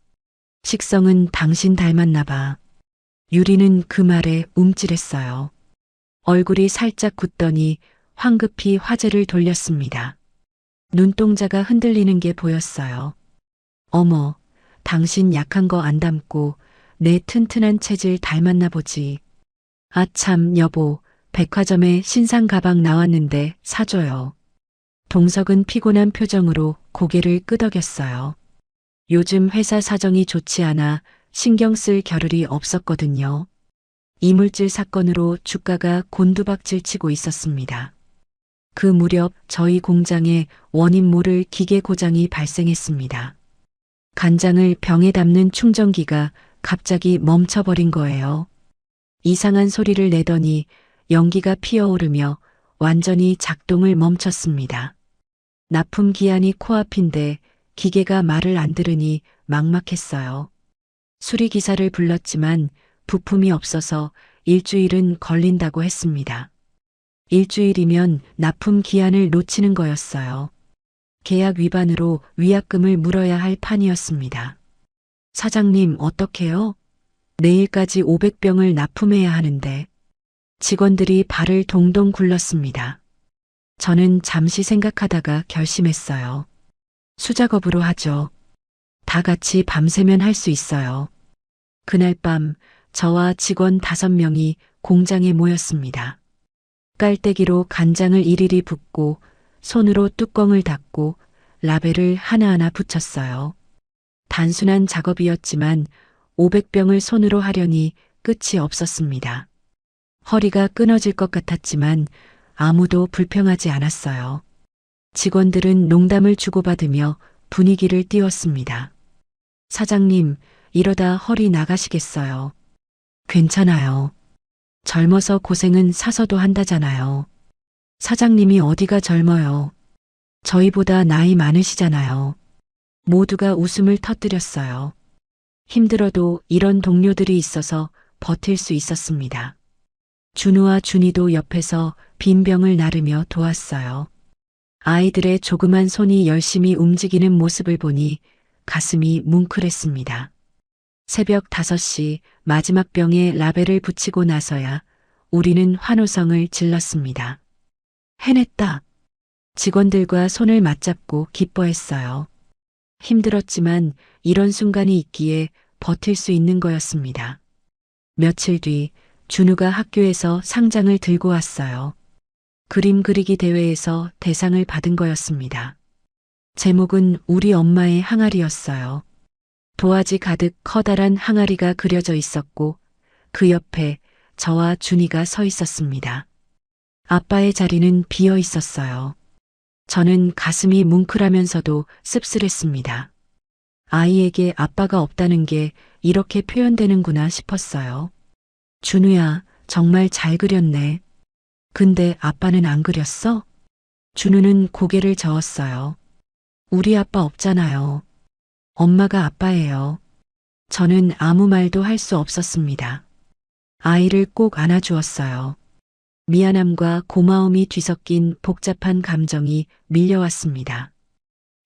식성은 당신 닮았나 봐. 유리는 그 말에 움찔했어요. 얼굴이 살짝 굳더니 황급히 화제를 돌렸습니다. 눈동자가 흔들리는 게 보였어요. 어머, 당신 약한 거 안 닮고 내 튼튼한 체질 닮았나 보지. 아 참 여보, 백화점에 신상 가방 나왔는데 사줘요. 동석은 피곤한 표정으로 고개를 끄덕였어요. 요즘 회사 사정이 좋지 않아 신경 쓸 겨를이 없었거든요. 이물질 사건으로 주가가 곤두박질 치고 있었습니다. 그 무렵 저희 공장에 원인 모를 기계 고장이 발생했습니다. 간장을 병에 담는 충전기가 갑자기 멈춰버린 거예요. 이상한 소리를 내더니 연기가 피어오르며 완전히 작동을 멈췄습니다. 납품 기한이 코앞인데 기계가 말을 안 들으니 막막했어요. 수리기사를 불렀지만 부품이 없어서 일주일은 걸린다고 했습니다. 일주일이면 납품 기한을 놓치는 거였어요. 계약 위반으로 위약금을 물어야 할 판이었습니다. 사장님 어떡해요? 내일까지 500병을 납품해야 하는데. 직원들이 발을 동동 굴렀습니다. 저는 잠시 생각하다가 결심했어요. 수작업으로 하죠. 다 같이 밤새면 할 수 있어요. 그날 밤 저와 직원 5명이 공장에 모였습니다. 깔때기로 간장을 일일이 붓고 손으로 뚜껑을 닫고 라벨을 하나하나 붙였어요. 단순한 작업이었지만 500병을 손으로 하려니 끝이 없었습니다. 허리가 끊어질 것 같았지만 아무도 불평하지 않았어요. 직원들은 농담을 주고받으며 분위기를 띄웠습니다. 사장님, 이러다 허리 나가시겠어요. 괜찮아요. 젊어서 고생은 사서도 한다잖아요. 사장님이 어디가 젊어요. 저희보다 나이 많으시잖아요. 모두가 웃음을 터뜨렸어요. 힘들어도 이런 동료들이 있어서 버틸 수 있었습니다. 준우와 준이도 옆에서 빈병을 나르며 도왔어요. 아이들의 조그만 손이 열심히 움직이는 모습을 보니 가슴이 뭉클했습니다. 새벽 5시 마지막 병에 라벨을 붙이고 나서야 우리는 환호성을 질렀습니다. 해냈다. 직원들과 손을 맞잡고 기뻐했어요. 힘들었지만 이런 순간이 있기에 버틸 수 있는 거였습니다. 며칠 뒤 준우가 학교에서 상장을 들고 왔어요. 그림 그리기 대회에서 대상을 받은 거였습니다. 제목은 우리 엄마의 항아리였어요. 도화지 가득 커다란 항아리가 그려져 있었고 그 옆에 저와 준이가 서 있었습니다. 아빠의 자리는 비어 있었어요. 저는 가슴이 뭉클하면서도 씁쓸했습니다. 아이에게 아빠가 없다는 게 이렇게 표현되는구나 싶었어요. 준우야, 정말 잘 그렸네. 근데 아빠는 안 그렸어? 준우는 고개를 저었어요. 우리 아빠 없잖아요. 엄마가 아빠예요. 저는 아무 말도 할 수 없었습니다. 아이를 꼭 안아주었어요. 미안함과 고마움이 뒤섞인 복잡한 감정이 밀려왔습니다.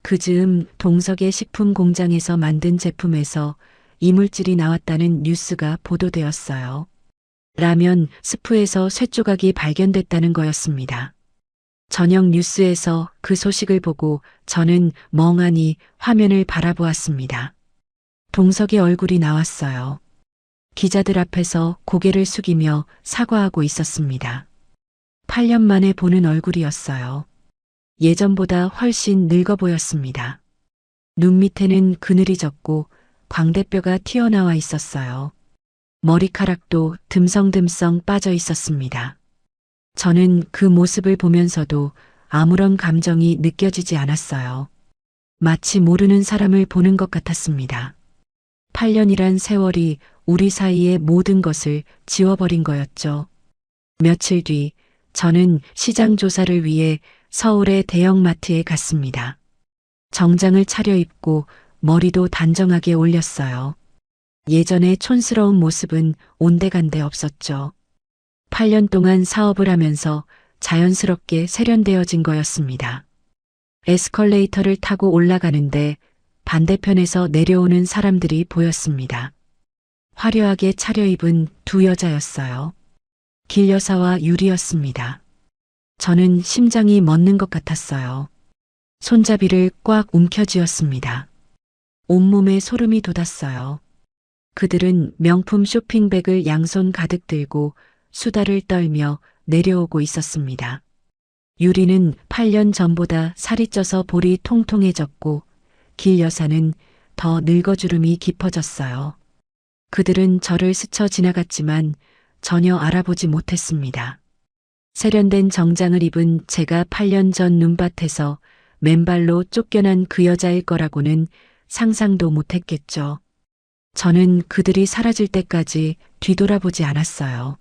그 즈음 동석의 식품 공장에서 만든 제품에서 이물질이 나왔다는 뉴스가 보도되었어요. 라면 스프에서 쇠조각이 발견됐다는 거였습니다. 저녁 뉴스에서 그 소식을 보고 저는 멍하니 화면을 바라보았습니다. 동석의 얼굴이 나왔어요. 기자들 앞에서 고개를 숙이며 사과하고 있었습니다. 8년 만에 보는 얼굴이었어요. 예전보다 훨씬 늙어 보였습니다. 눈 밑에는 그늘이 졌고 광대뼈가 튀어나와 있었어요. 머리카락도 듬성듬성 빠져 있었습니다. 저는 그 모습을 보면서도 아무런 감정이 느껴지지 않았어요. 마치 모르는 사람을 보는 것 같았습니다. 8년이란 세월이 우리 사이의 모든 것을 지워버린 거였죠. 며칠 뒤 저는 시장 조사를 위해 서울의 대형마트에 갔습니다. 정장을 차려입고 머리도 단정하게 올렸어요. 예전의 촌스러운 모습은 온데간데 없었죠. 8년 동안 사업을 하면서 자연스럽게 세련되어진 거였습니다. 에스컬레이터를 타고 올라가는데 반대편에서 내려오는 사람들이 보였습니다. 화려하게 차려입은 두 여자였어요. 길 여사와 유리였습니다. 저는 심장이 멎는 것 같았어요. 손잡이를 꽉 움켜쥐었습니다. 온몸에 소름이 돋았어요. 그들은 명품 쇼핑백을 양손 가득 들고 수다를 떨며 내려오고 있었습니다. 유리는 8년 전보다 살이 쪄서 볼이 통통해졌고 길 여사는 더 늙어주름이 깊어졌어요. 그들은 저를 스쳐 지나갔지만 전혀 알아보지 못했습니다. 세련된 정장을 입은 제가 8년 전 눈밭에서 맨발로 쫓겨난 그 여자일 거라고는 상상도 못했겠죠. 저는 그들이 사라질 때까지 뒤돌아보지 않았어요.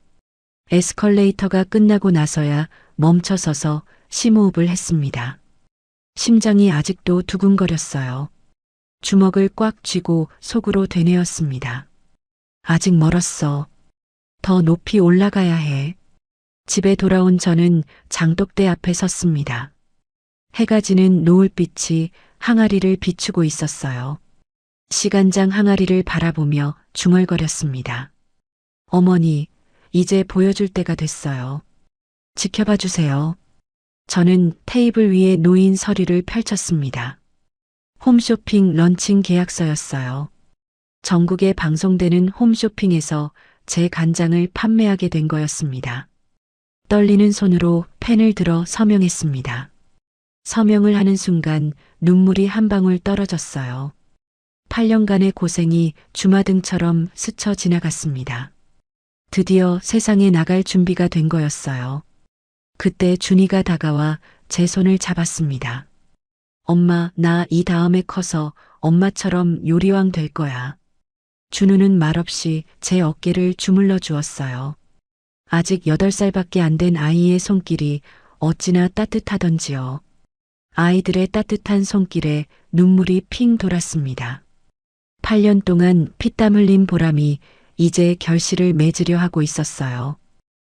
에스컬레이터가 끝나고 나서야 멈춰서서 심호흡을 했습니다. 심장이 아직도 두근거렸어요. 주먹을 꽉 쥐고 속으로 되뇌었습니다. 아직 멀었어. 더 높이 올라가야 해. 집에 돌아온 저는 장독대 앞에 섰습니다. 해가 지는 노을빛이 항아리를 비추고 있었어요. 시간장 항아리를 바라보며 중얼거렸습니다. 어머니, 이제 보여줄 때가 됐어요. 지켜봐 주세요. 저는 테이블 위에 놓인 서류를 펼쳤습니다. 홈쇼핑 런칭 계약서였어요. 전국에 방송되는 홈쇼핑에서 제 간장을 판매하게 된 거였습니다. 떨리는 손으로 펜을 들어 서명했습니다. 서명을 하는 순간 눈물이 한 방울 떨어졌어요. 8년간의 고생이 주마등처럼 스쳐 지나갔습니다. 드디어 세상에 나갈 준비가 된 거였어요. 그때 준이가 다가와 제 손을 잡았습니다. 엄마, 나 이 다음에 커서 엄마처럼 요리왕 될 거야. 준우는 말없이 제 어깨를 주물러 주었어요. 아직 8살밖에 안 된 아이의 손길이 어찌나 따뜻하던지요. 아이들의 따뜻한 손길에 눈물이 핑 돌았습니다. 8년 동안 피땀 흘린 보람이 이제 결실을 맺으려 하고 있었어요.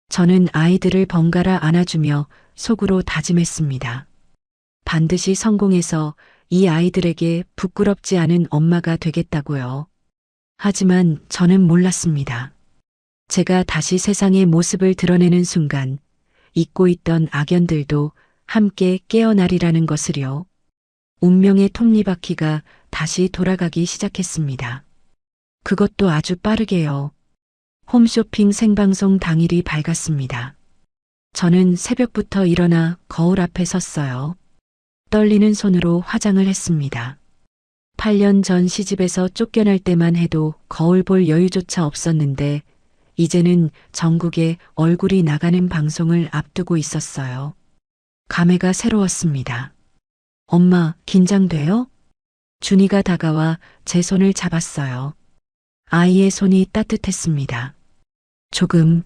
저는 아이들을 번갈아 안아주며 속으로 다짐했습니다. 반드시 성공해서 이 아이들에게 부끄럽지 않은 엄마가 되겠다고요. 하지만 저는 몰랐습니다. 제가 다시 세상의 모습을 드러내는 순간 잊고 있던 악연들도 함께 깨어나리라는 것을요. 운명의 톱니바퀴가 다시 돌아가기 시작했습니다. 그것도 아주 빠르게요. 홈쇼핑 생방송 당일이 밝았습니다. 저는 새벽부터 일어나 거울 앞에 섰어요. 떨리는 손으로 화장을 했습니다. 8년 전 시집에서 쫓겨날 때만 해도 거울 볼 여유조차 없었는데 이제는 전국에 얼굴이 나가는 방송을 앞두고 있었어요. 감회가 새로웠습니다. 엄마, 긴장돼요? 준이가 다가와 제 손을 잡았어요. 아이의 손이 따뜻했습니다. 조금.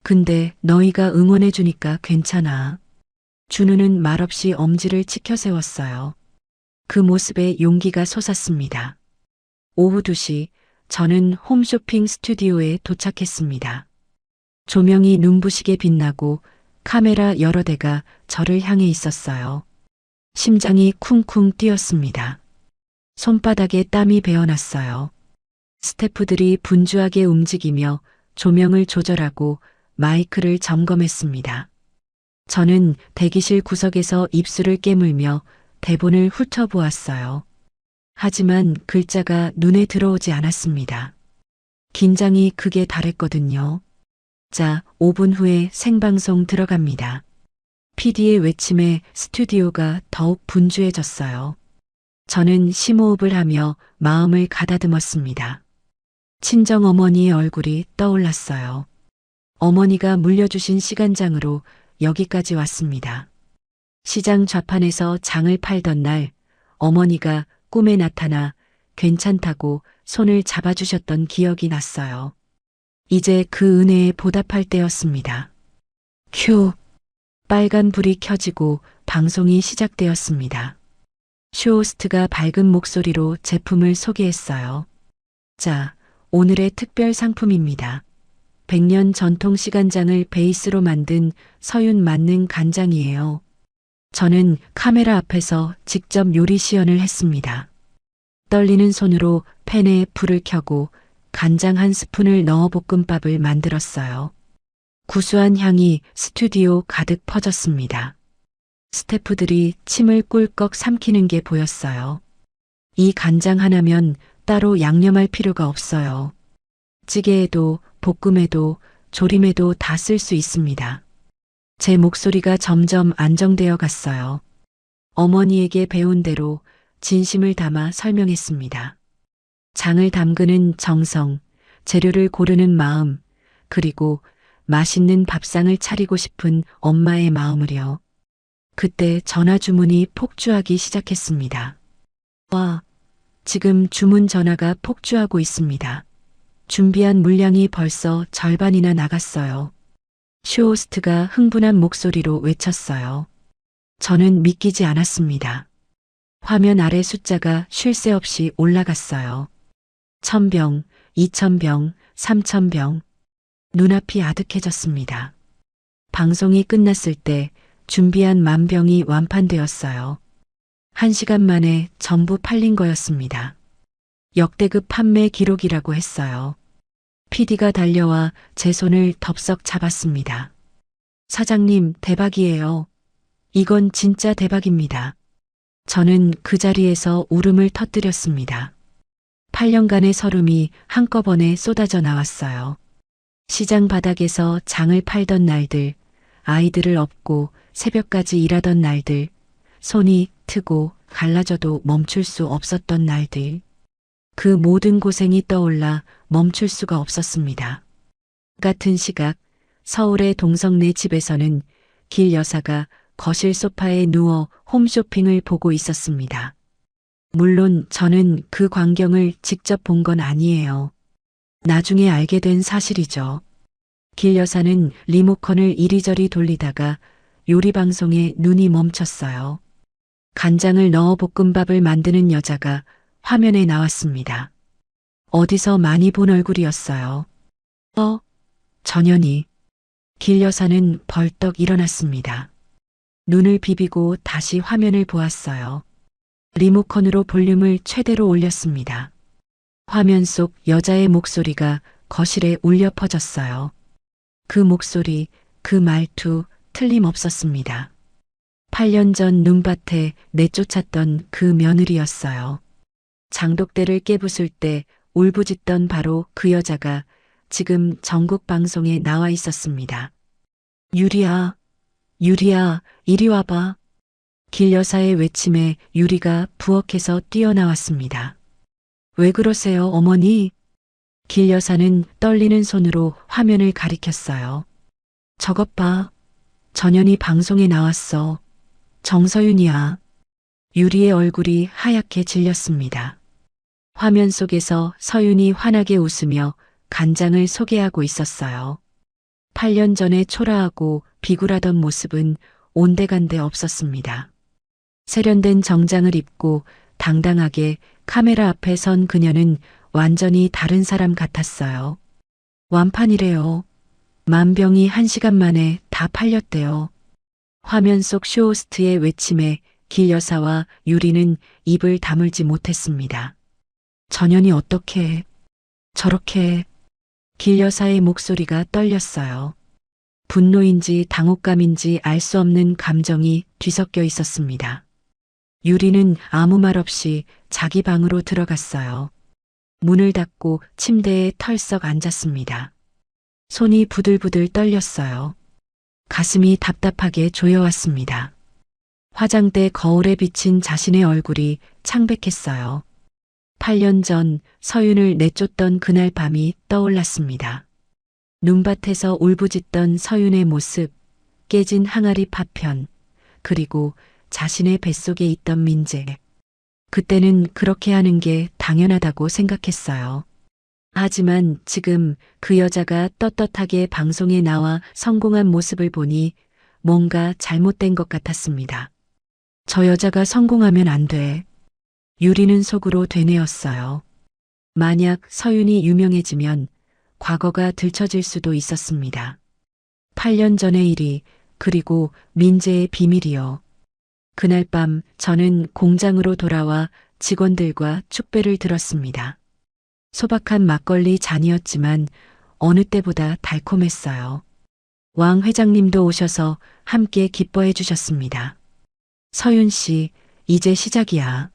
근데 너희가 응원해주니까 괜찮아. 준우는 말없이 엄지를 치켜 세웠어요. 그 모습에 용기가 솟았습니다. 오후 2시 저는 홈쇼핑 스튜디오에 도착했습니다. 조명이 눈부시게 빛나고 카메라 여러 대가 저를 향해 있었어요. 심장이 쿵쿵 뛰었습니다. 손바닥에 땀이 배어났어요. 스태프들이 분주하게 움직이며 조명을 조절하고 마이크를 점검했습니다. 저는 대기실 구석에서 입술을 깨물며 대본을 훑어보았어요. 하지만 글자가 눈에 들어오지 않았습니다. 긴장이 극에 달했거든요. 자, 5분 후에 생방송 들어갑니다. PD의 외침에 스튜디오가 더욱 분주해졌어요. 저는 심호흡을 하며 마음을 가다듬었습니다. 친정 어머니의 얼굴이 떠올랐어요. 어머니가 물려주신 시간장으로 여기까지 왔습니다. 시장 좌판에서 장을 팔던 날 어머니가 꿈에 나타나 괜찮다고 손을 잡아주셨던 기억이 났어요. 이제 그 은혜에 보답할 때였습니다. 큐. 빨간 불이 켜지고 방송이 시작되었습니다. 쇼호스트가 밝은 목소리로 제품을 소개했어요. 자, 오늘의 특별 상품입니다. 100년 전통 시간장을 베이스로 만든 서윤 만능 간장이에요. 저는 카메라 앞에서 직접 요리 시연을 했습니다. 떨리는 손으로 팬에 불을 켜고 간장 한 스푼을 넣어 볶음밥을 만들었어요. 구수한 향이 스튜디오 가득 퍼졌습니다. 스태프들이 침을 꿀꺽 삼키는 게 보였어요. 이 간장 하나면 따로 양념할 필요가 없어요. 찌개에도 볶음에도 조림에도 다 쓸 수 있습니다. 제 목소리가 점점 안정되어 갔어요. 어머니에게 배운 대로 진심을 담아 설명했습니다. 장을 담그는 정성, 재료를 고르는 마음, 그리고 맛있는 밥상을 차리고 싶은 엄마의 마음을요. 그때 전화 주문이 폭주하기 시작했습니다. 와, 지금 주문 전화가 폭주하고 있습니다. 준비한 물량이 벌써 절반이나 나갔어요. 쇼호스트가 흥분한 목소리로 외쳤어요. 저는 믿기지 않았습니다. 화면 아래 숫자가 쉴 새 없이 올라갔어요. 1000병, 2000병, 3000병. 눈앞이 아득해졌습니다. 방송이 끝났을 때 준비한 10,000병이 완판되었어요. 1시간 만에 전부 팔린 거였습니다. 역대급 판매 기록이라고 했어요. PD가 달려와 제 손을 덥석 잡았습니다. 사장님, 대박이에요. 이건 진짜 대박입니다. 저는 그 자리에서 울음을 터뜨렸습니다. 8년간의 서름이 한꺼번에 쏟아져 나왔어요. 시장 바닥에서 장을 팔던 날들, 아이들을 업고 새벽까지 일하던 날들, 손이 트고 갈라져도 멈출 수 없었던 날들. 그 모든 고생이 떠올라 멈출 수가 없었습니다. 같은 시각 서울의 동성내 집에서는 길 여사가 거실 소파에 누워 홈쇼핑을 보고 있었습니다. 물론 저는 그 광경을 직접 본 건 아니에요. 나중에 알게 된 사실이죠. 길 여사는 리모컨을 이리저리 돌리다가 요리 방송에 눈이 멈췄어요. 간장을 넣어 볶음밥을 만드는 여자가 화면에 나왔습니다. 어디서 많이 본 얼굴이었어요. 전현희. 길 여사는 벌떡 일어났습니다. 눈을 비비고 다시 화면을 보았어요. 리모컨으로 볼륨을 최대로 올렸습니다. 화면 속 여자의 목소리가 거실에 울려 퍼졌어요. 그 목소리, 그 말투 틀림없었습니다. 8년 전 눈밭에 내쫓았던 그 며느리였어요. 장독대를 깨부술 때 울부짖던 바로 그 여자가 지금 전국 방송에 나와 있었습니다. 유리야, 유리야, 이리 와봐. 길 여사의 외침에 유리가 부엌에서 뛰어나왔습니다. 왜 그러세요, 어머니? 길 여사는 떨리는 손으로 화면을 가리켰어요. 저것 봐. 전현이 방송에 나왔어. 정서윤이야. 유리의 얼굴이 하얗게 질렸습니다. 화면 속에서 서윤이 환하게 웃으며 간장을 소개하고 있었어요. 8년 전에 초라하고 비굴하던 모습은 온데간데 없었습니다. 세련된 정장을 입고 당당하게 카메라 앞에 선 그녀는 완전히 다른 사람 같았어요. 완판이래요. 만병이 1시간 만에 다 팔렸대요. 화면 속 쇼호스트의 외침에 길 여사와 유리는 입을 다물지 못했습니다. 전현이 어떻게 저렇게 길 여사의 목소리가 떨렸어요. 분노인지 당혹감인지 알 수 없는 감정이 뒤섞여 있었습니다. 유리는 아무 말 없이 자기 방으로 들어갔어요. 문을 닫고 침대에 털썩 앉았습니다. 손이 부들부들 떨렸어요. 가슴이 답답하게 조여왔습니다. 화장대 거울에 비친 자신의 얼굴이 창백했어요. 8년 전 서윤을 내쫓던 그날 밤이 떠올랐습니다. 눈밭에서 울부짖던 서윤의 모습, 깨진 항아리 파편, 그리고 자신의 뱃속에 있던 민재. 그때는 그렇게 하는 게 당연하다고 생각했어요. 하지만 지금 그 여자가 떳떳하게 방송에 나와 성공한 모습을 보니 뭔가 잘못된 것 같았습니다. 저 여자가 성공하면 안 돼. 유리는 속으로 되뇌었어요. 만약 서윤이 유명해지면 과거가 들춰질 수도 있었습니다. 8년 전의 일이, 그리고 민재의 비밀이요. 그날 밤 저는 공장으로 돌아와 직원들과 축배를 들었습니다. 소박한 막걸리 잔이었지만 어느 때보다 달콤했어요. 왕 회장님도 오셔서 함께 기뻐해 주셨습니다. 서윤 씨, 이제 시작이야.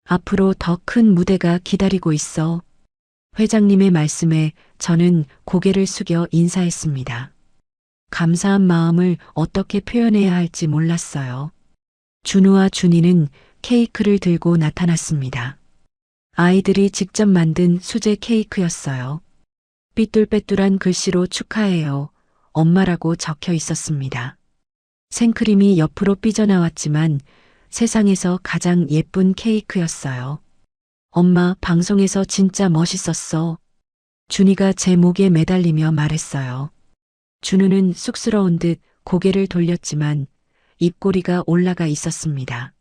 앞으로 더 큰 무대가 기다리고 있어. 회장님의 말씀에 저는 고개를 숙여 인사했습니다. 감사한 마음을 어떻게 표현해야 할지 몰랐어요. 준우와 준이는 케이크를 들고 나타났습니다. 아이들이 직접 만든 수제 케이크였어요. 삐뚤빼뚤한 글씨로 축하해요. 엄마라고 적혀 있었습니다. 생크림이 옆으로 삐져나왔지만 세상에서 가장 예쁜 케이크였어요. 엄마, 방송에서 진짜 멋있었어. 준이가 제 목에 매달리며 말했어요. 준우는 쑥스러운 듯 고개를 돌렸지만 입꼬리가 올라가 있었습니다.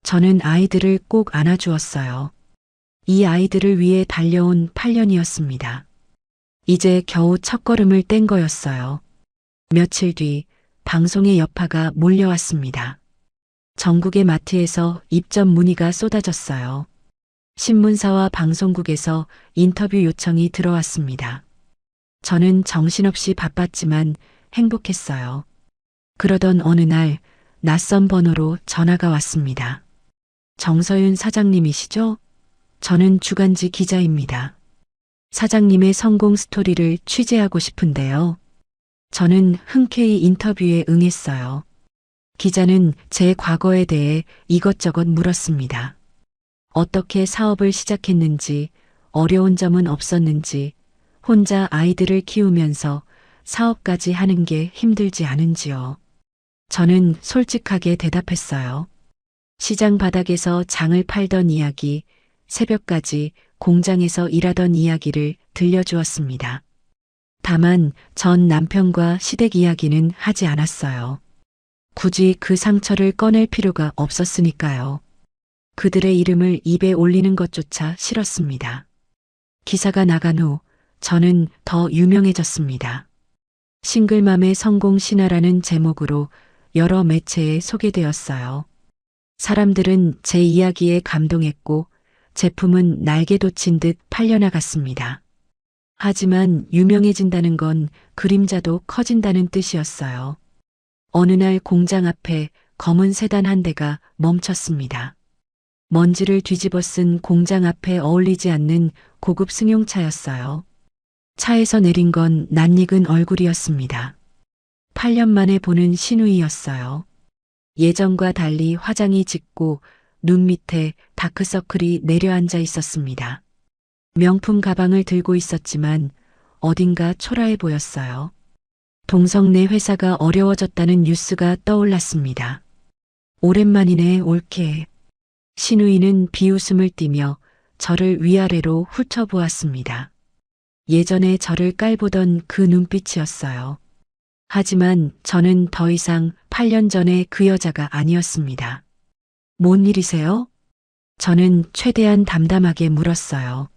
저는 아이들을 꼭 안아주었어요. 이 아이들을 위해 달려온 8년이었습니다. 이제 겨우 첫걸음을 뗀 거였어요. 며칠 뒤 방송의 여파가 몰려왔습니다. 전국의 마트에서 입점 문의가 쏟아졌어요. 신문사와 방송국에서 인터뷰 요청이 들어왔습니다. 저는 정신없이 바빴지만 행복했어요. 그러던 어느 날 낯선 번호로 전화가 왔습니다. 정서윤 사장님이시죠? 저는 주간지 기자입니다. 사장님의 성공 스토리를 취재하고 싶은데요. 저는 흔쾌히 인터뷰에 응했어요. 기자는 제 과거에 대해 이것저것 물었습니다. 어떻게 사업을 시작했는지, 어려운 점은 없었는지, 혼자 아이들을 키우면서 사업까지 하는 게 힘들지 않은지요. 저는 솔직하게 대답했어요. 시장 바닥에서 장을 팔던 이야기, 새벽까지 공장에서 일하던 이야기를 들려주었습니다. 다만 전 남편과 시댁 이야기는 하지 않았어요. 굳이 그 상처를 꺼낼 필요가 없었으니까요. 그들의 이름을 입에 올리는 것조차 싫었습니다. 기사가 나간 후 저는 더 유명해졌습니다. 싱글맘의 성공 신화라는 제목으로 여러 매체에 소개되었어요. 사람들은 제 이야기에 감동했고 제품은 날개 돋친 듯 팔려나갔습니다. 하지만 유명해진다는 건 그림자도 커진다는 뜻이었어요. 어느 날 공장 앞에 검은 세단 한 대가 멈췄습니다. 먼지를 뒤집어 쓴 공장 앞에 어울리지 않는 고급 승용차였어요. 차에서 내린 건 낯익은 얼굴이었습니다. 8년 만에 보는 신우이였어요. 예전과 달리 화장이 짙고 눈 밑에 다크서클이 내려앉아 있었습니다. 명품 가방을 들고 있었지만 어딘가 초라해 보였어요. 동성내 회사가 어려워졌다는 뉴스가 떠올랐습니다. 오랜만이네, 올케. 신우이는 비웃음을 띠며 저를 위아래로 훑어보았습니다. 예전에 저를 깔보던 그 눈빛이었어요. 하지만 저는 더 이상 8년 전의 그 여자가 아니었습니다. 뭔 일이세요? 저는 최대한 담담하게 물었어요.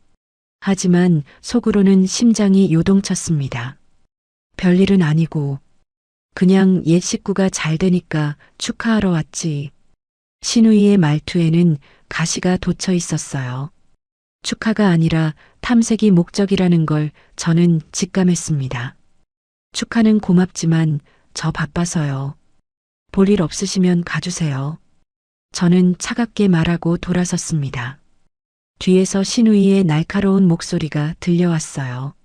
하지만 속으로는 심장이 요동쳤습니다. 별일은 아니고 그냥 옛 식구가 잘 되니까 축하하러 왔지. 신우이의 말투에는 가시가 돋쳐 있었어요. 축하가 아니라 탐색이 목적이라는 걸 저는 직감했습니다. 축하는 고맙지만 저 바빠서요. 볼 일 없으시면 가주세요. 저는 차갑게 말하고 돌아섰습니다. 뒤에서 신우이의 날카로운 목소리가 들려왔어요.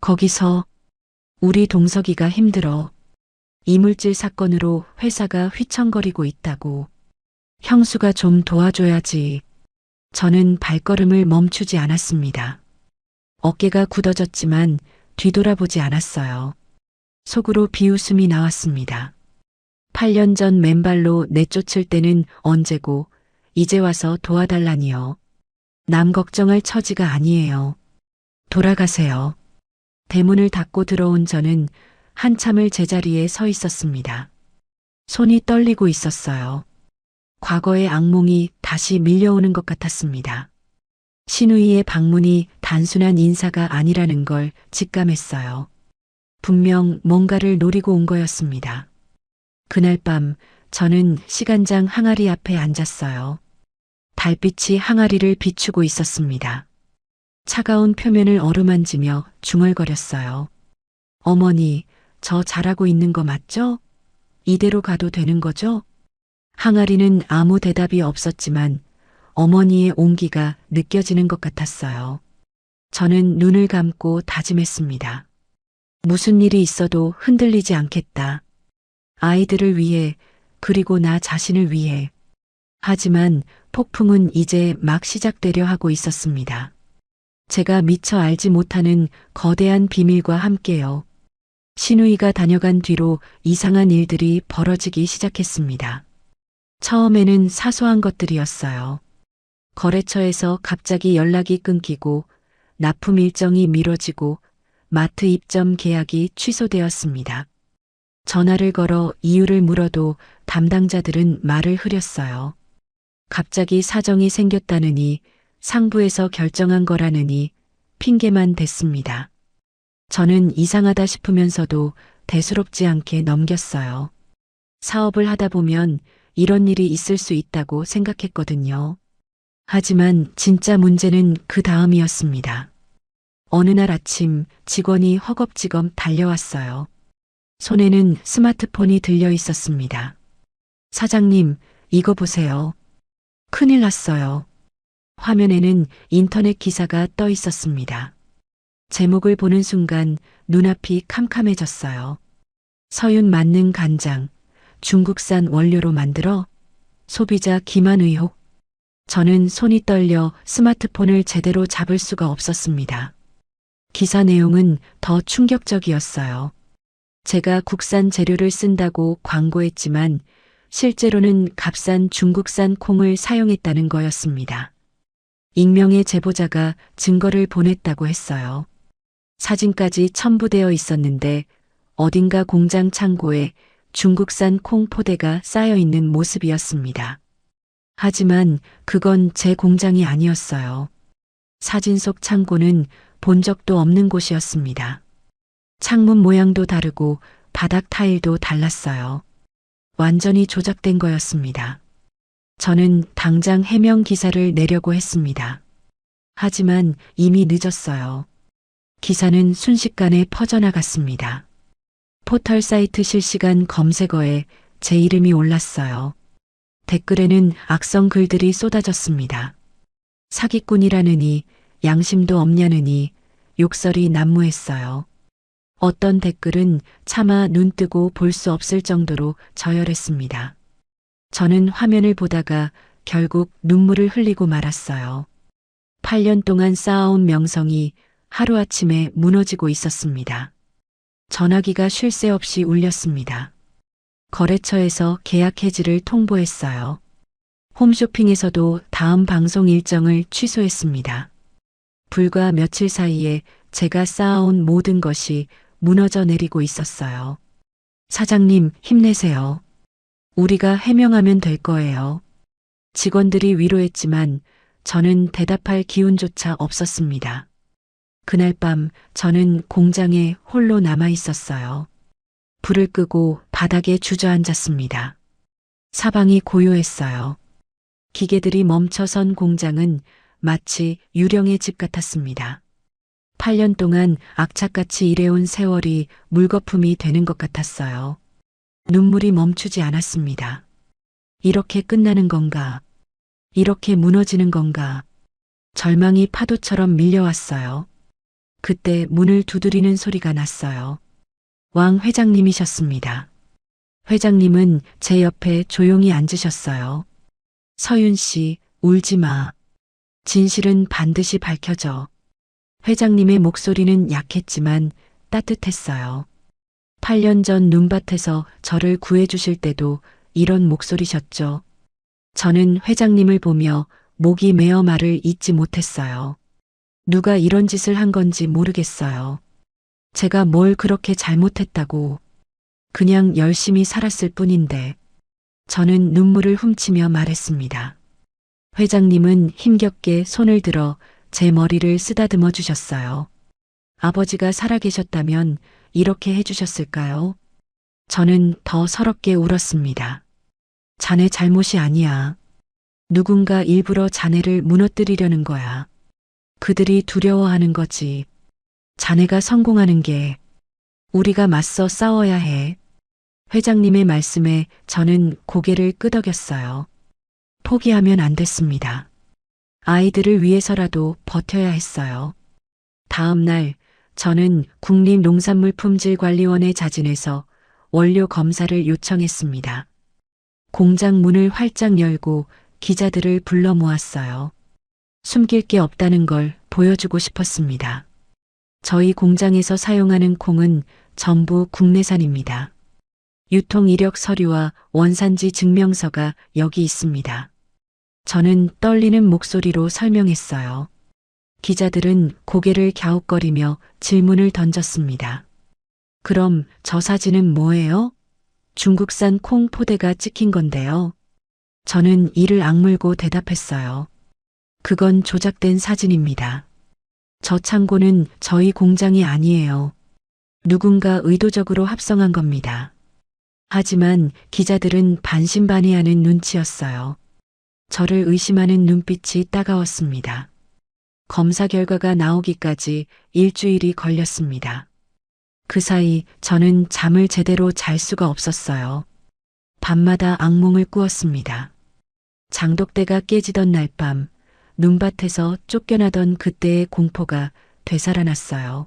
거기서 우리 동석이가 힘들어. 이물질 사건으로 회사가 휘청거리고 있다고. 형수가 좀 도와줘야지. 저는 발걸음을 멈추지 않았습니다. 어깨가 굳어졌지만 뒤돌아보지 않았어요. 속으로 비웃음이 나왔습니다. 8년 전 맨발로 내쫓을 때는 언제고 이제 와서 도와달라니요. 남 걱정할 처지가 아니에요. 돌아가세요. 대문을 닫고 들어온 저는 한참을 제자리에 서 있었습니다. 손이 떨리고 있었어요. 과거의 악몽이 다시 밀려오는 것 같았습니다. 신우이의 방문이 단순한 인사가 아니라는 걸 직감했어요. 분명 뭔가를 노리고 온 거였습니다. 그날 밤 저는 시간장 항아리 앞에 앉았어요. 달빛이 항아리를 비추고 있었습니다. 차가운 표면을 어루만지며 중얼거렸어요. 어머니, 저 잘하고 있는 거 맞죠? 이대로 가도 되는 거죠? 항아리는 아무 대답이 없었지만 어머니의 온기가 느껴지는 것 같았어요. 저는 눈을 감고 다짐했습니다. 무슨 일이 있어도 흔들리지 않겠다. 아이들을 위해, 그리고 나 자신을 위해. 하지만 폭풍은 이제 막 시작되려 하고 있었습니다. 제가 미처 알지 못하는 거대한 비밀과 함께요. 신우이가 다녀간 뒤로 이상한 일들이 벌어지기 시작했습니다. 처음에는 사소한 것들이었어요. 거래처에서 갑자기 연락이 끊기고 납품 일정이 미뤄지고 마트 입점 계약이 취소되었습니다. 전화를 걸어 이유를 물어도 담당자들은 말을 흐렸어요. 갑자기 사정이 생겼다느니 상부에서 결정한 거라느니 핑계만 댔습니다. 저는 이상하다 싶으면서도 대수롭지 않게 넘겼어요. 사업을 하다 보면 이런 일이 있을 수 있다고 생각했거든요. 하지만 진짜 문제는 그 다음이었습니다. 어느 날 아침 직원이 허겁지겁 달려왔어요. 손에는 스마트폰이 들려 있었습니다. 사장님, 이거 보세요. 큰일 났어요. 화면에는 인터넷 기사가 떠 있었습니다. 제목을 보는 순간 눈앞이 캄캄해졌어요. 서윤 만능 간장, 중국산 원료로 만들어 소비자 기만 의혹. 저는 손이 떨려 스마트폰을 제대로 잡을 수가 없었습니다. 기사 내용은 더 충격적이었어요. 제가 국산 재료를 쓴다고 광고했지만 실제로는 값싼 중국산 콩을 사용했다는 거였습니다. 익명의 제보자가 증거를 보냈다고 했어요. 사진까지 첨부되어 있었는데 어딘가 공장 창고에 중국산 콩 포대가 쌓여 있는 모습이었습니다. 하지만 그건 제 공장이 아니었어요. 사진 속 창고는 본 적도 없는 곳이었습니다. 창문 모양도 다르고 바닥 타일도 달랐어요. 완전히 조작된 거였습니다. 저는 당장 해명 기사를 내려고 했습니다. 하지만 이미 늦었어요. 기사는 순식간에 퍼져나갔습니다. 포털 사이트 실시간 검색어에 제 이름이 올랐어요. 댓글에는 악성 글들이 쏟아졌습니다. 사기꾼이라느니, 양심도 없냐느니, 욕설이 난무했어요. 어떤 댓글은 차마 눈 뜨고 볼 수 없을 정도로 저열했습니다. 저는 화면을 보다가 결국 눈물을 흘리고 말았어요. 8년 동안 쌓아온 명성이 하루아침에 무너지고 있었습니다. 전화기가 쉴 새 없이 울렸습니다. 거래처에서 계약 해지를 통보했어요. 홈쇼핑에서도 다음 방송 일정을 취소했습니다. 불과 며칠 사이에 제가 쌓아온 모든 것이 무너져 내리고 있었어요. 사장님, 힘내세요. 우리가 해명하면 될 거예요. 직원들이 위로했지만 저는 대답할 기운조차 없었습니다. 그날 밤 저는 공장에 홀로 남아 있었어요. 불을 끄고 바닥에 주저앉았습니다. 사방이 고요했어요. 기계들이 멈춰선 공장은 마치 유령의 집 같았습니다. 8년 동안 악착같이 일해온 세월이 물거품이 되는 것 같았어요. 눈물이 멈추지 않았습니다. 이렇게 끝나는 건가? 이렇게 무너지는 건가? 절망이 파도처럼 밀려왔어요. 그때 문을 두드리는 소리가 났어요. 왕 회장님이셨습니다. 회장님은 제 옆에 조용히 앉으셨어요. 서윤 씨, 울지 마. 진실은 반드시 밝혀져. 회장님의 목소리는 약했지만 따뜻했어요. 8년 전 눈밭에서 저를 구해주실 때도 이런 목소리셨죠. 저는 회장님을 보며 목이 메어 말을 잇지 못했어요. 누가 이런 짓을 한 건지 모르겠어요. 제가 뭘 그렇게 잘못했다고. 그냥 열심히 살았을 뿐인데. 저는 눈물을 훔치며 말했습니다. 회장님은 힘겹게 손을 들어 제 머리를 쓰다듬어 주셨어요. 아버지가 살아계셨다면 이렇게 해주셨을까요? 저는 더 서럽게 울었습니다. 자네 잘못이 아니야. 누군가 일부러 자네를 무너뜨리려는 거야. 그들이 두려워하는 거지. 자네가 성공하는 게 우리가 맞서 싸워야 해. 회장님의 말씀에 저는 고개를 끄덕였어요. 포기하면 안 됐습니다. 아이들을 위해서라도 버텨야 했어요. 다음 날 저는 국립농산물품질관리원에 자진해서 원료 검사를 요청했습니다. 공장 문을 활짝 열고 기자들을 불러 모았어요. 숨길 게 없다는 걸 보여주고 싶었습니다. 저희 공장에서 사용하는 콩은 전부 국내산입니다. 유통 이력 서류와 원산지 증명서가 여기 있습니다. 저는 떨리는 목소리로 설명했어요. 기자들은 고개를 갸웃거리며 질문을 던졌습니다. 그럼 저 사진은 뭐예요? 중국산 콩 포대가 찍힌 건데요. 저는 이를 악물고 대답했어요. 그건 조작된 사진입니다. 저 창고는 저희 공장이 아니에요. 누군가 의도적으로 합성한 겁니다. 하지만 기자들은 반신반의하는 눈치였어요. 저를 의심하는 눈빛이 따가웠습니다. 검사 결과가 나오기까지 일주일이 걸렸습니다. 그 사이 저는 잠을 제대로 잘 수가 없었어요. 밤마다 악몽을 꾸었습니다. 장독대가 깨지던 날 밤, 눈밭에서 쫓겨나던 그때의 공포가 되살아났어요.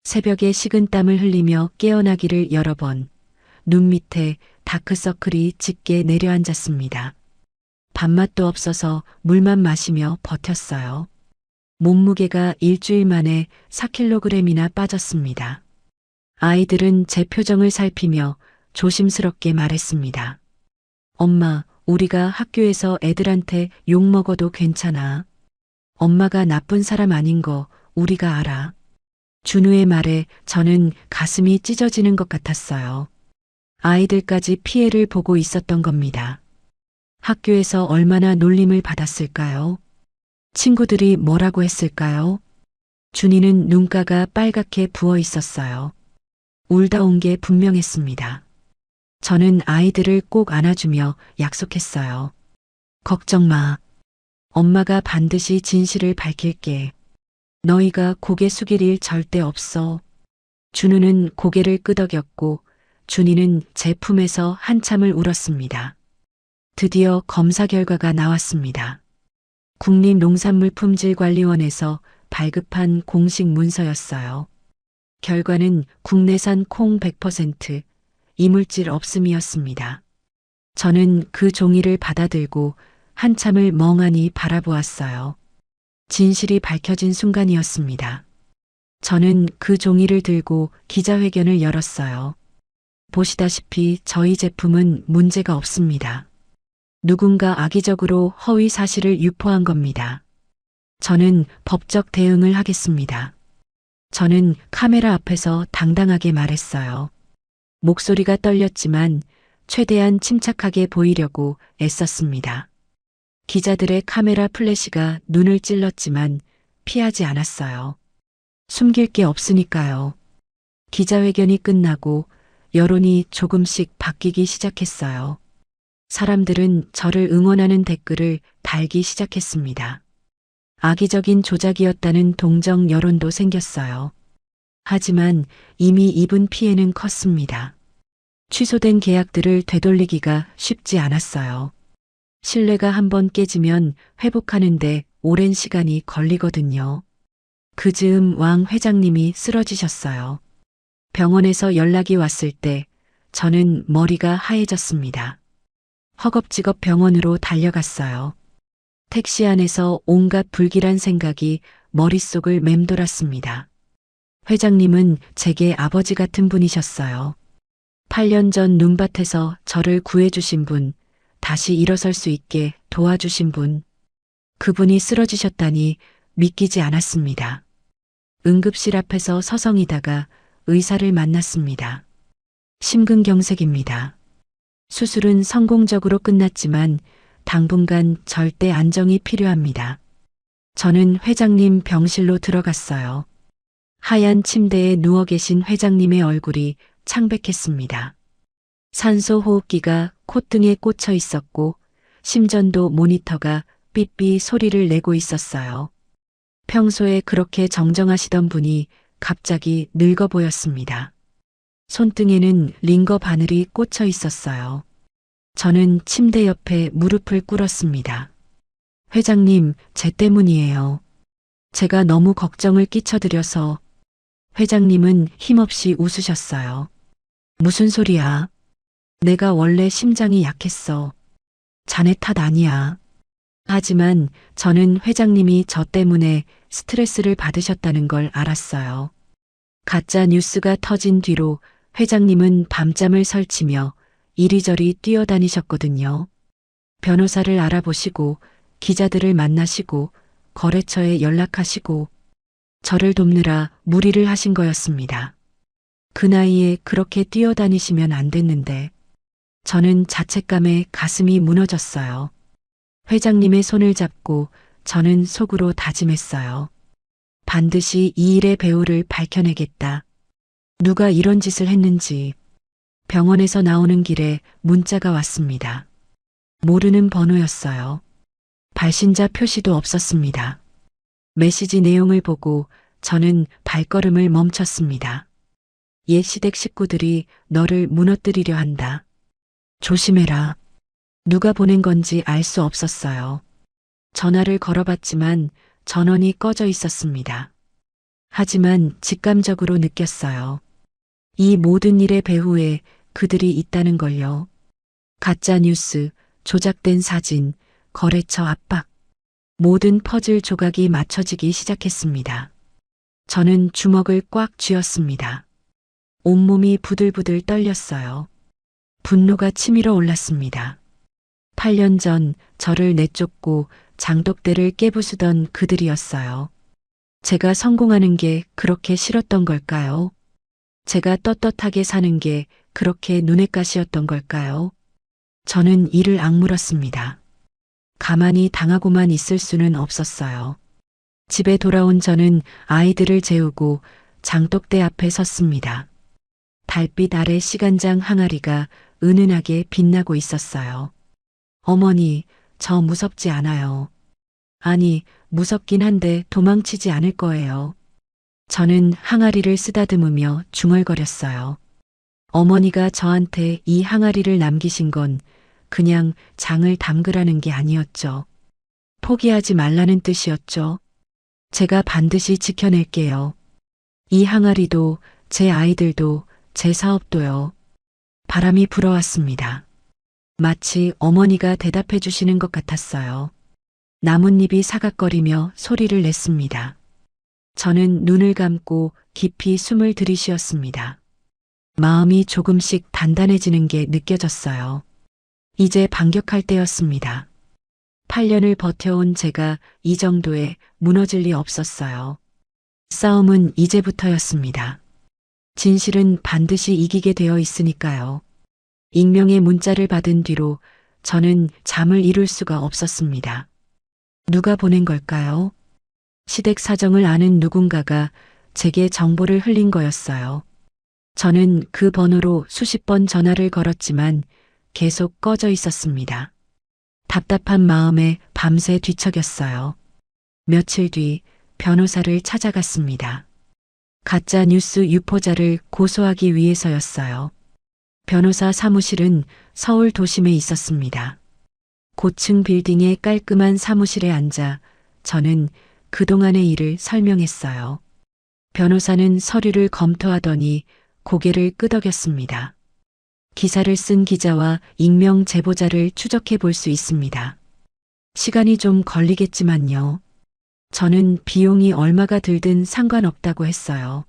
새벽에 식은땀을 흘리며 깨어나기를 여러 번, 눈 밑에 다크서클이 짙게 내려앉았습니다. 밥맛도 없어서 물만 마시며 버텼어요. 몸무게가 일주일 만에 4kg이나 빠졌습니다. 아이들은 제 표정을 살피며 조심스럽게 말했습니다. 엄마, 우리가 학교에서 애들한테 욕 먹어도 괜찮아. 엄마가 나쁜 사람 아닌 거 우리가 알아. 준우의 말에 저는 가슴이 찢어지는 것 같았어요. 아이들까지 피해를 보고 있었던 겁니다. 학교에서 얼마나 놀림을 받았을까요? 친구들이 뭐라고 했을까요? 준이는 눈가가 빨갛게 부어 있었어요. 울다 온 게 분명했습니다. 저는 아이들을 꼭 안아주며 약속했어요. 걱정 마. 엄마가 반드시 진실을 밝힐게. 너희가 고개 숙일 일 절대 없어. 준우는 고개를 끄덕였고 준이는 제 품에서 한참을 울었습니다. 드디어 검사 결과가 나왔습니다. 국립농산물품질관리원에서 발급한 공식 문서였어요. 결과는 국내산 콩 100%, 이물질 없음이었습니다. 저는 그 종이를 받아들고 한참을 멍하니 바라보았어요. 진실이 밝혀진 순간이었습니다. 저는 그 종이를 들고 기자회견을 열었어요. 보시다시피 저희 제품은 문제가 없습니다. 누군가 악의적으로 허위 사실을 유포한 겁니다. 저는 법적 대응을 하겠습니다. 저는 카메라 앞에서 당당하게 말했어요. 목소리가 떨렸지만 최대한 침착하게 보이려고 애썼습니다. 기자들의 카메라 플래시가 눈을 찔렀지만 피하지 않았어요. 숨길 게 없으니까요. 기자회견이 끝나고 여론이 조금씩 바뀌기 시작했어요. 사람들은 저를 응원하는 댓글을 달기 시작했습니다. 악의적인 조작이었다는 동정 여론도 생겼어요. 하지만 이미 입은 피해는 컸습니다. 취소된 계약들을 되돌리기가 쉽지 않았어요. 신뢰가 한번 깨지면 회복하는데 오랜 시간이 걸리거든요. 그 즈음 왕 회장님이 쓰러지셨어요. 병원에서 연락이 왔을 때 저는 머리가 하얘졌습니다. 허겁지겁 병원으로 달려갔어요. 택시 안에서 온갖 불길한 생각이 머릿속을 맴돌았습니다. 회장님은 제게 아버지 같은 분이셨어요. 8년 전 눈밭에서 저를 구해주신 분, 다시 일어설 수 있게 도와주신 분. 그분이 쓰러지셨다니 믿기지 않았습니다. 응급실 앞에서 서성이다가 의사를 만났습니다. 심근경색입니다. 수술은 성공적으로 끝났지만 당분간 절대 안정이 필요합니다. 저는 회장님 병실로 들어갔어요. 하얀 침대에 누워 계신 회장님의 얼굴이 창백했습니다. 산소 호흡기가 콧등에 꽂혀 있었고 심전도 모니터가 삐삐 소리를 내고 있었어요. 평소에 그렇게 정정하시던 분이 갑자기 늙어 보였습니다. 손등에는 링거 바늘이 꽂혀 있었어요. 저는 침대 옆에 무릎을 꿇었습니다. 회장님, 제 때문이에요. 제가 너무 걱정을 끼쳐드려서. 회장님은 힘없이 웃으셨어요. 무슨 소리야? 내가 원래 심장이 약했어. 자네 탓 아니야. 하지만 저는 회장님이 저 때문에 스트레스를 받으셨다는 걸 알았어요. 가짜 뉴스가 터진 뒤로 회장님은 밤잠을 설치며 이리저리 뛰어다니셨거든요. 변호사를 알아보시고 기자들을 만나시고 거래처에 연락하시고 저를 돕느라 무리를 하신 거였습니다. 그 나이에 그렇게 뛰어다니시면 안 됐는데 저는 자책감에 가슴이 무너졌어요. 회장님의 손을 잡고 저는 속으로 다짐했어요. 반드시 이 일의 배후를 밝혀내겠다. 누가 이런 짓을 했는지. 병원에서 나오는 길에 문자가 왔습니다. 모르는 번호였어요. 발신자 표시도 없었습니다. 메시지 내용을 보고 저는 발걸음을 멈췄습니다. 옛 시댁 식구들이 너를 무너뜨리려 한다. 조심해라. 누가 보낸 건지 알 수 없었어요. 전화를 걸어봤지만 전원이 꺼져 있었습니다. 하지만 직감적으로 느꼈어요. 이 모든 일의 배후에 그들이 있다는 걸요. 가짜 뉴스, 조작된 사진, 거래처 압박. 모든 퍼즐 조각이 맞춰지기 시작했습니다. 저는 주먹을 꽉 쥐었습니다. 온몸이 부들부들 떨렸어요. 분노가 치밀어 올랐습니다. 8년 전 저를 내쫓고 장독대를 깨부수던 그들이었어요. 제가 성공하는 게 그렇게 싫었던 걸까요? 제가 떳떳하게 사는 게 그렇게 눈엣 가시였던 걸까요? 저는 이를 악물었습니다. 가만히 당하고만 있을 수는 없었어요. 집에 돌아온 저는 아이들을 재우고 장독대 앞에 섰습니다. 달빛 아래 시간장 항아리가 은은하게 빛나고 있었어요. 어머니, 저 무섭지 않아요. 아니, 무섭긴 한데 도망치지 않을 거예요. 저는 항아리를 쓰다듬으며 중얼거렸어요. 어머니가 저한테 이 항아리를 남기신 건 그냥 장을 담그라는 게 아니었죠. 포기하지 말라는 뜻이었죠. 제가 반드시 지켜낼게요. 이 항아리도, 제 아이들도, 제 사업도요. 바람이 불어왔습니다. 마치 어머니가 대답해 주시는 것 같았어요. 나뭇잎이 사각거리며 소리를 냈습니다. 저는 눈을 감고 깊이 숨을 들이쉬었습니다. 마음이 조금씩 단단해지는 게 느껴졌어요. 이제 반격할 때였습니다. 8년을 버텨온 제가 이 정도에 무너질 리 없었어요. 싸움은 이제부터였습니다. 진실은 반드시 이기게 되어 있으니까요. 익명의 문자를 받은 뒤로 저는 잠을 이룰 수가 없었습니다. 누가 보낸 걸까요? 시댁 사정을 아는 누군가가 제게 정보를 흘린 거였어요. 저는 그 번호로 수십 번 전화를 걸었지만 계속 꺼져 있었습니다. 답답한 마음에 밤새 뒤척였어요. 며칠 뒤 변호사를 찾아갔습니다. 가짜 뉴스 유포자를 고소하기 위해서였어요. 변호사 사무실은 서울 도심에 있었습니다. 고층 빌딩의 깔끔한 사무실에 앉아 저는 그동안의 일을 설명했어요. 변호사는 서류를 검토하더니 고개를 끄덕였습니다. 기사를 쓴 기자와 익명 제보자를 추적해 볼 수 있습니다. 시간이 좀 걸리겠지만요. 저는 비용이 얼마가 들든 상관없다고 했어요.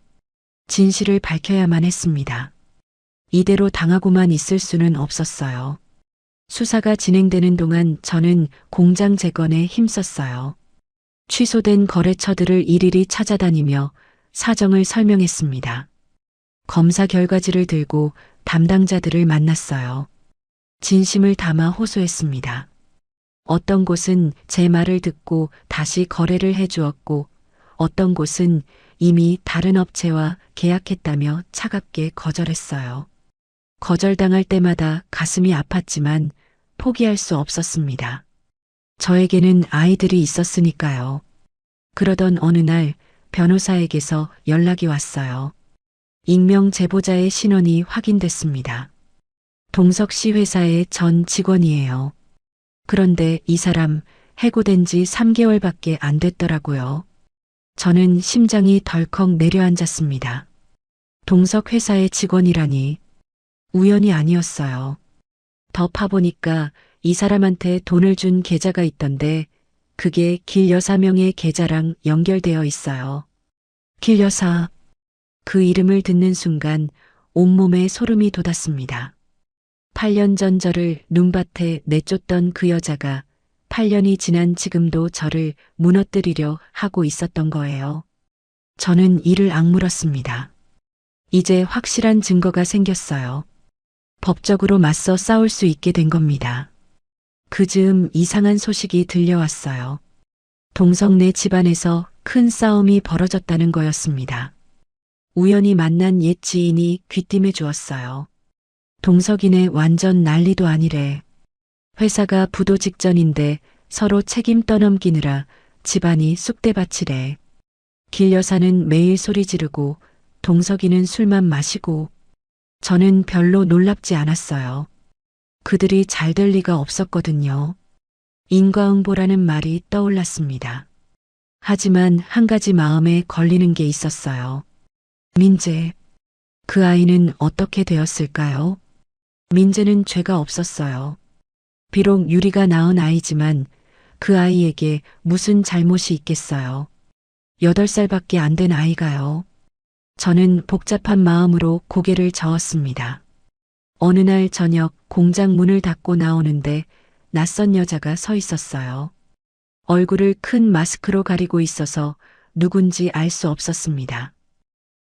진실을 밝혀야만 했습니다. 이대로 당하고만 있을 수는 없었어요. 수사가 진행되는 동안 저는 공장 재건에 힘썼어요. 취소된 거래처들을 일일이 찾아다니며 사정을 설명했습니다. 검사 결과지를 들고 담당자들을 만났어요. 진심을 담아 호소했습니다. 어떤 곳은 제 말을 듣고 다시 거래를 해주었고 어떤 곳은 이미 다른 업체와 계약했다며 차갑게 거절했어요. 거절당할 때마다 가슴이 아팠지만 포기할 수 없었습니다. 저에게는 아이들이 있었으니까요. 그러던 어느 날 변호사에게서 연락이 왔어요. 익명 제보자의 신원이 확인됐습니다. 동석 씨 회사의 전 직원이에요. 그런데 이 사람 해고된 지 3개월밖에 안 됐더라고요. 저는 심장이 덜컥 내려앉았습니다. 동석 회사의 직원이라니 우연이 아니었어요. 더 파보니까 이 사람한테 돈을 준 계좌가 있던데 그게 길 여사 명의 계좌랑 연결되어 있어요. 길 여사. 그 이름을 듣는 순간 온몸에 소름이 돋았습니다. 8년 전 저를 눈밭에 내쫓던 그 여자가 8년이 지난 지금도 저를 무너뜨리려 하고 있었던 거예요. 저는 이를 악물었습니다. 이제 확실한 증거가 생겼어요. 법적으로 맞서 싸울 수 있게 된 겁니다. 그 즈음 이상한 소식이 들려왔어요. 동석네 집안에서 큰 싸움이 벌어졌다는 거였습니다. 우연히 만난 옛 지인이 귀띔해 주었어요. 동석이네 완전 난리도 아니래. 회사가 부도 직전인데 서로 책임 떠넘기느라 집안이 쑥대밭이래. 길 여사는 매일 소리 지르고 동석이는 술만 마시고 저는 별로 놀랍지 않았어요. 그들이 잘 될 리가 없었거든요. 인과응보라는 말이 떠올랐습니다. 하지만 한 가지 마음에 걸리는 게 있었어요. 민재. 그 아이는 어떻게 되었을까요? 민재는 죄가 없었어요. 비록 유리가 낳은 아이지만 그 아이에게 무슨 잘못이 있겠어요. 8살밖에 안 된 아이가요. 저는 복잡한 마음으로 고개를 저었습니다. 어느 날 저녁 공장 문을 닫고 나오는데 낯선 여자가 서 있었어요. 얼굴을 큰 마스크로 가리고 있어서 누군지 알 수 없었습니다.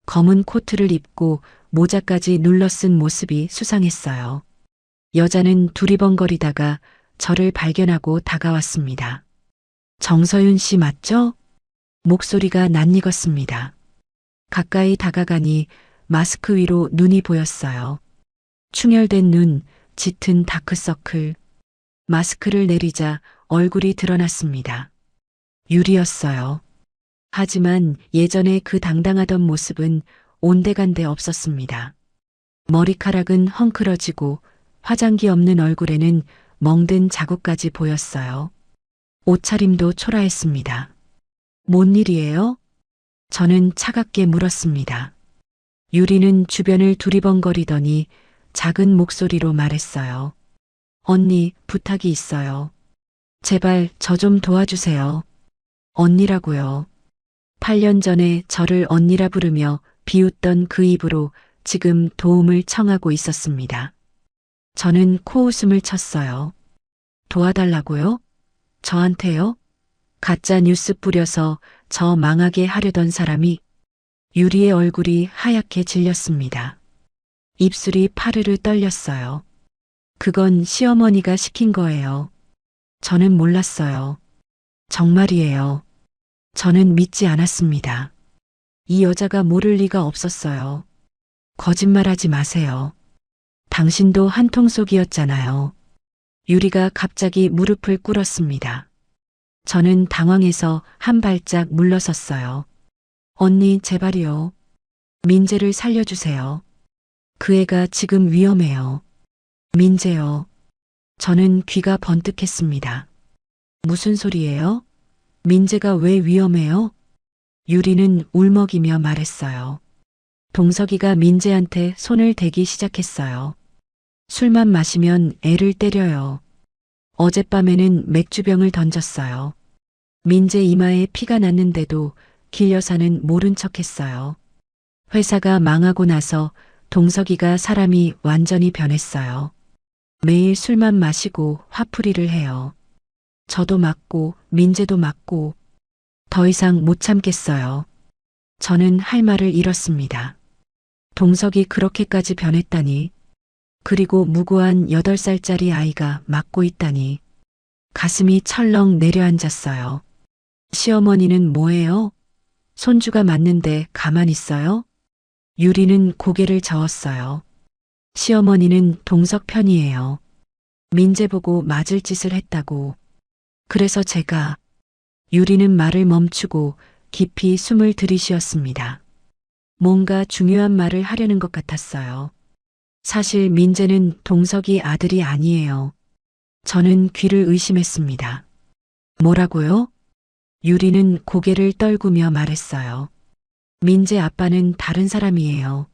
검은 코트를 입고 모자까지 눌러쓴 모습이 수상했어요. 여자는 두리번거리다가 저를 발견하고 다가왔습니다. 정서윤 씨 맞죠? 목소리가 낯익었습니다. 가까이 다가가니 마스크 위로 눈이 보였어요. 충혈된 눈, 짙은 다크서클. 마스크를 내리자 얼굴이 드러났습니다. 유리였어요. 하지만 예전에 그 당당하던 모습은 온데간데 없었습니다. 머리카락은 헝클어지고 화장기 없는 얼굴에는 멍든 자국까지 보였어요. 옷차림도 초라했습니다. 뭔 일이에요? 저는 차갑게 물었습니다. 유리는 주변을 두리번거리더니 작은 목소리로 말했어요. 언니, 부탁이 있어요. 제발 저 좀 도와주세요. 언니라고요. 8년 전에 저를 언니라 부르며 비웃던 그 입으로 지금 도움을 청하고 있었습니다. 저는 코웃음을 쳤어요. 도와달라고요? 저한테요? 가짜 뉴스 뿌려서 저 망하게 하려던 사람이. 유리의 얼굴이 하얗게 질렸습니다. 입술이 파르르 떨렸어요. 그건 시어머니가 시킨 거예요. 저는 몰랐어요. 정말이에요. 저는 믿지 않았습니다. 이 여자가 모를 리가 없었어요. 거짓말하지 마세요. 당신도 한통속이었잖아요. 유리가 갑자기 무릎을 꿇었습니다. 저는 당황해서 한 발짝 물러섰어요. 언니, 제발이요. 민재를 살려주세요. 그 애가 지금 위험해요. 민재요. 저는 귀가 번뜩했습니다. 무슨 소리예요? 민재가 왜 위험해요? 유리는 울먹이며 말했어요. 동석이가 민재한테 손을 대기 시작했어요. 술만 마시면 애를 때려요. 어젯밤에는 맥주병을 던졌어요. 민재 이마에 피가 났는데도 길 여사는 모른 척했어요. 회사가 망하고 나서 동석이가 사람이 완전히 변했어요. 매일 술만 마시고 화풀이를 해요. 저도 맞고 민재도 맞고 더 이상 못 참겠어요. 저는 할 말을 잃었습니다. 동석이 그렇게까지 변했다니. 그리고 무고한 8살짜리 아이가 맞고 있다니. 가슴이 철렁 내려앉았어요. 시어머니는 뭐예요? 손주가 맞는데 가만 있어요? 유리는 고개를 저었어요. 시어머니는 동석 편이에요. 민재 보고 맞을 짓을 했다고. 그래서 제가. 유리는 말을 멈추고 깊이 숨을 들이쉬었습니다. 뭔가 중요한 말을 하려는 것 같았어요. 사실 민재는 동석이 아들이 아니에요. 저는 귀를 의심했습니다. 뭐라고요? 유리는 고개를 떨구며 말했어요. 민재 아빠는 다른 사람이에요.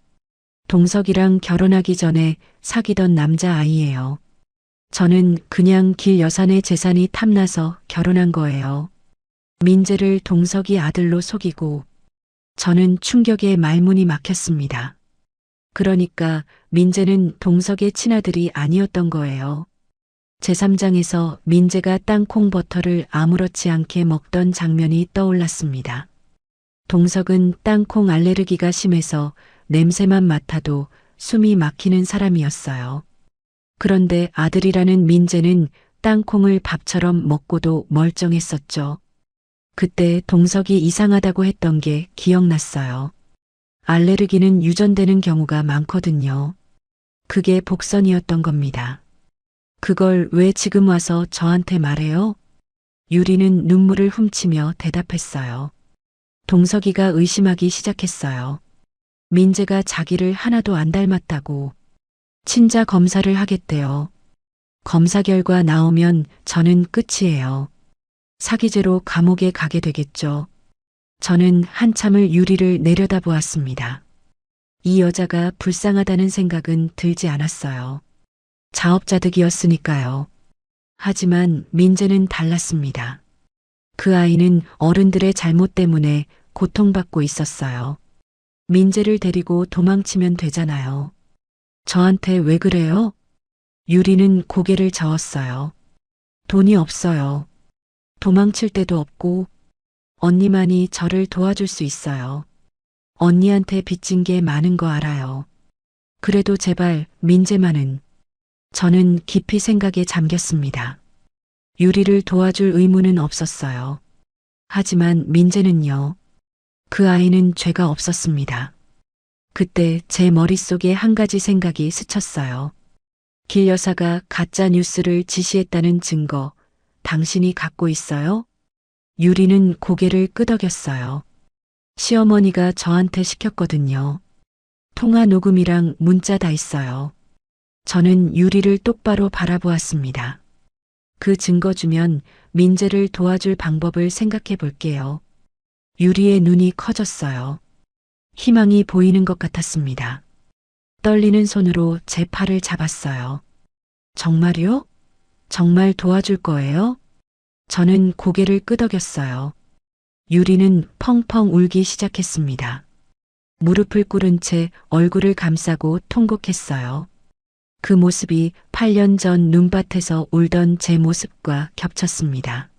동석이랑 결혼하기 전에 사귀던 남자아이예요. 저는 그냥 길 여산의 재산이 탐나서 결혼한 거예요. 민재를 동석이 아들로 속이고. 저는 충격에 말문이 막혔습니다. 그러니까 민재는 동석의 친아들이 아니었던 거예요. 제3장에서 민재가 땅콩 버터를 아무렇지 않게 먹던 장면이 떠올랐습니다. 동석은 땅콩 알레르기가 심해서 냄새만 맡아도 숨이 막히는 사람이었어요. 그런데 아들이라는 민재는 땅콩을 밥처럼 먹고도 멀쩡했었죠. 그때 동석이 이상하다고 했던 게 기억났어요. 알레르기는 유전되는 경우가 많거든요. 그게 복선이었던 겁니다. 그걸 왜 지금 와서 저한테 말해요? 유리는 눈물을 훔치며 대답했어요. 동석이가 의심하기 시작했어요. 민재가 자기를 하나도 안 닮았다고. 친자 검사를 하겠대요. 검사 결과 나오면 저는 끝이에요. 사기죄로 감옥에 가게 되겠죠. 저는 한참을 유리를 내려다보았습니다. 이 여자가 불쌍하다는 생각은 들지 않았어요. 자업자득이었으니까요. 하지만 민재는 달랐습니다. 그 아이는 어른들의 잘못 때문에 고통받고 있었어요. 민재를 데리고 도망치면 되잖아요. 저한테 왜 그래요? 유리는 고개를 저었어요. 돈이 없어요. 도망칠 데도 없고 언니만이 저를 도와줄 수 있어요. 언니한테 빚진 게 많은 거 알아요. 그래도 제발 민재만은. 저는 깊이 생각에 잠겼습니다. 유리를 도와줄 의무는 없었어요. 하지만 민재는요. 그 아이는 죄가 없었습니다. 그때 제 머릿속에 한 가지 생각이 스쳤어요. 길 여사가 가짜 뉴스를 지시했다는 증거, 당신이 갖고 있어요? 유리는 고개를 끄덕였어요. 시어머니가 저한테 시켰거든요. 통화 녹음이랑 문자 다 있어요. 저는 유리를 똑바로 바라보았습니다. 그 증거 주면 민재를 도와줄 방법을 생각해 볼게요. 유리의 눈이 커졌어요. 희망이 보이는 것 같았습니다. 떨리는 손으로 제 팔을 잡았어요. 정말요? 정말 도와줄 거예요? 저는 고개를 끄덕였어요. 유리는 펑펑 울기 시작했습니다. 무릎을 꿇은 채 얼굴을 감싸고 통곡했어요. 그 모습이 8년 전 눈밭에서 울던 제 모습과 겹쳤습니다.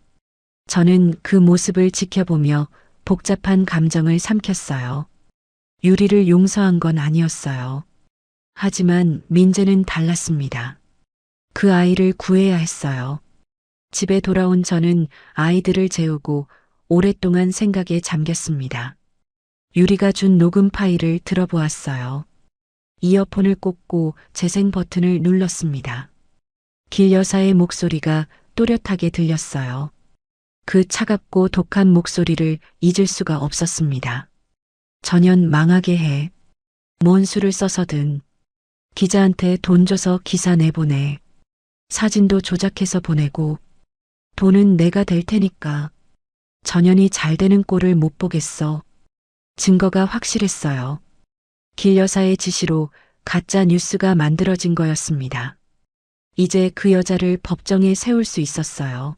저는 그 모습을 지켜보며 복잡한 감정을 삼켰어요. 유리를 용서한 건 아니었어요. 하지만 민재는 달랐습니다. 그 아이를 구해야 했어요. 집에 돌아온 저는 아이들을 재우고 오랫동안 생각에 잠겼습니다. 유리가 준 녹음 파일을 들어보았어요. 이어폰을 꽂고 재생 버튼을 눌렀습니다. 길 여사의 목소리가 또렷하게 들렸어요. 그 차갑고 독한 목소리를 잊을 수가 없었습니다. 전현 망하게 해. 뭔 수를 써서든. 기자한테 돈 줘서 기사 내보내. 사진도 조작해서 보내고. 돈은 내가 댈 테니까. 전현이 잘 되는 꼴을 못 보겠어. 증거가 확실했어요. 길 여사의 지시로 가짜 뉴스가 만들어진 거였습니다. 이제 그 여자를 법정에 세울 수 있었어요.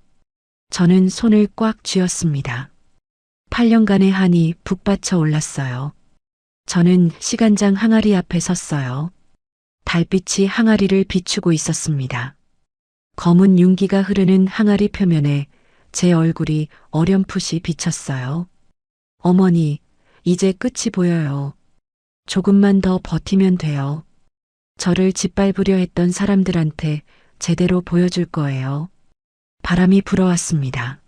저는 손을 꽉 쥐었습니다. 8년간의 한이 북받쳐 올랐어요. 저는 시간장 항아리 앞에 섰어요. 달빛이 항아리를 비추고 있었습니다. 검은 윤기가 흐르는 항아리 표면에 제 얼굴이 어렴풋이 비쳤어요. 어머니, 이제 끝이 보여요. 조금만 더 버티면 돼요. 저를 짓밟으려 했던 사람들한테 제대로 보여줄 거예요. 바람이 불어왔습니다.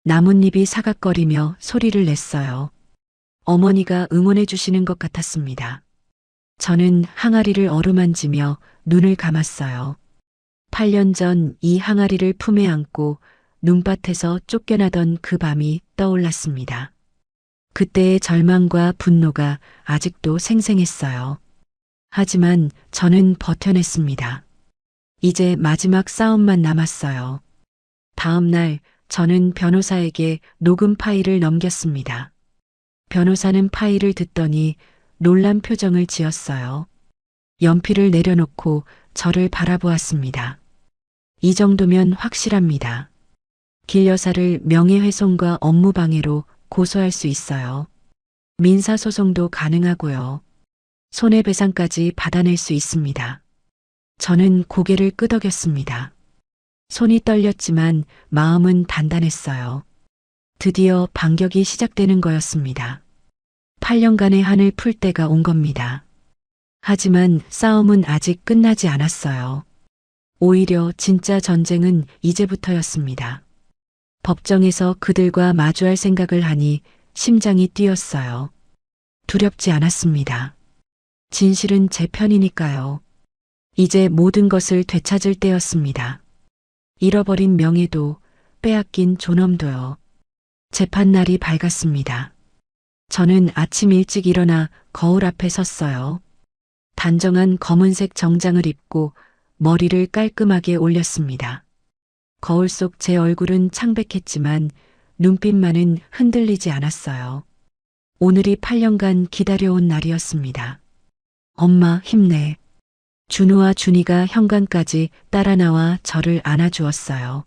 나뭇잎이 사각거리며 소리를 냈어요. 어머니가 응원해 주시는 것 같았습니다. 저는 항아리를 어루만지며 눈을 감았어요. 8년 전 이 항아리를 품에 안고 눈밭에서 쫓겨나던 그 밤이 떠올랐습니다. 그때의 절망과 분노가 아직도 생생했어요. 하지만 저는 버텨냈습니다. 이제 마지막 싸움만 남았어요. 다음 날 저는 변호사에게 녹음 파일을 넘겼습니다. 변호사는 파일을 듣더니 놀란 표정을 지었어요. 연필을 내려놓고 저를 바라보았습니다. 이 정도면 확실합니다. 길 여사를 명예훼손과 업무방해로 고소할 수 있어요. 민사소송도 가능하고요. 손해배상까지 받아낼 수 있습니다. 저는 고개를 끄덕였습니다. 손이 떨렸지만 마음은 단단했어요. 드디어 반격이 시작되는 거였습니다. 8년간의 한을 풀 때가 온 겁니다. 하지만 싸움은 아직 끝나지 않았어요. 오히려 진짜 전쟁은 이제부터였습니다. 법정에서 그들과 마주할 생각을 하니 심장이 뛰었어요. 두렵지 않았습니다. 진실은 제 편이니까요. 이제 모든 것을 되찾을 때였습니다. 잃어버린 명예도, 빼앗긴 존엄도요. 재판날이 밝았습니다. 저는 아침 일찍 일어나 거울 앞에 섰어요. 단정한 검은색 정장을 입고 머리를 깔끔하게 올렸습니다. 거울 속 제 얼굴은 창백했지만 눈빛만은 흔들리지 않았어요. 오늘이 8년간 기다려온 날이었습니다. 엄마, 힘내. 준우와 준이가 현관까지 따라 나와 저를 안아주었어요.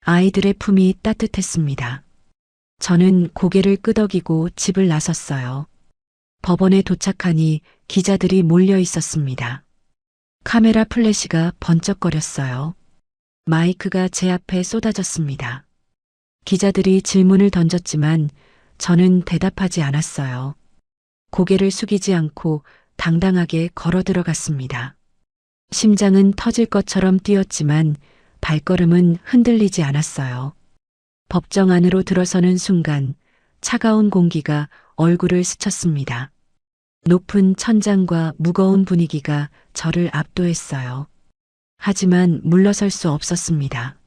아이들의 품이 따뜻했습니다. 저는 고개를 끄덕이고 집을 나섰어요. 법원에 도착하니 기자들이 몰려 있었습니다. 카메라 플래시가 번쩍거렸어요. 마이크가 제 앞에 쏟아졌습니다. 기자들이 질문을 던졌지만 저는 대답하지 않았어요. 고개를 숙이지 않고 당당하게 걸어 들어갔습니다. 심장은 터질 것처럼 뛰었지만 발걸음은 흔들리지 않았어요. 법정 안으로 들어서는 순간 차가운 공기가 얼굴을 스쳤습니다. 높은 천장과 무거운 분위기가 저를 압도했어요. 하지만 물러설 수 없었습니다.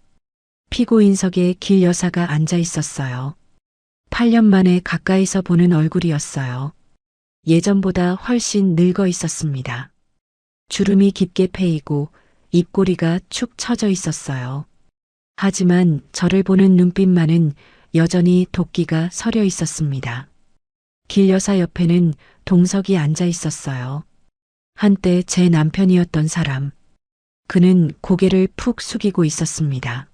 피고인석에 길 여사가 앉아 있었어요. 8년 만에 가까이서 보는 얼굴이었어요. 예전보다 훨씬 늙어 있었습니다. 주름이 깊게 패이고 입꼬리가 축 처져 있었어요. 하지만 저를 보는 눈빛만은 여전히 도끼가 서려 있었습니다. 길 여사 옆에는 동석이 앉아 있었어요. 한때 제 남편이었던 사람. 그는 고개를 푹 숙이고 있었습니다.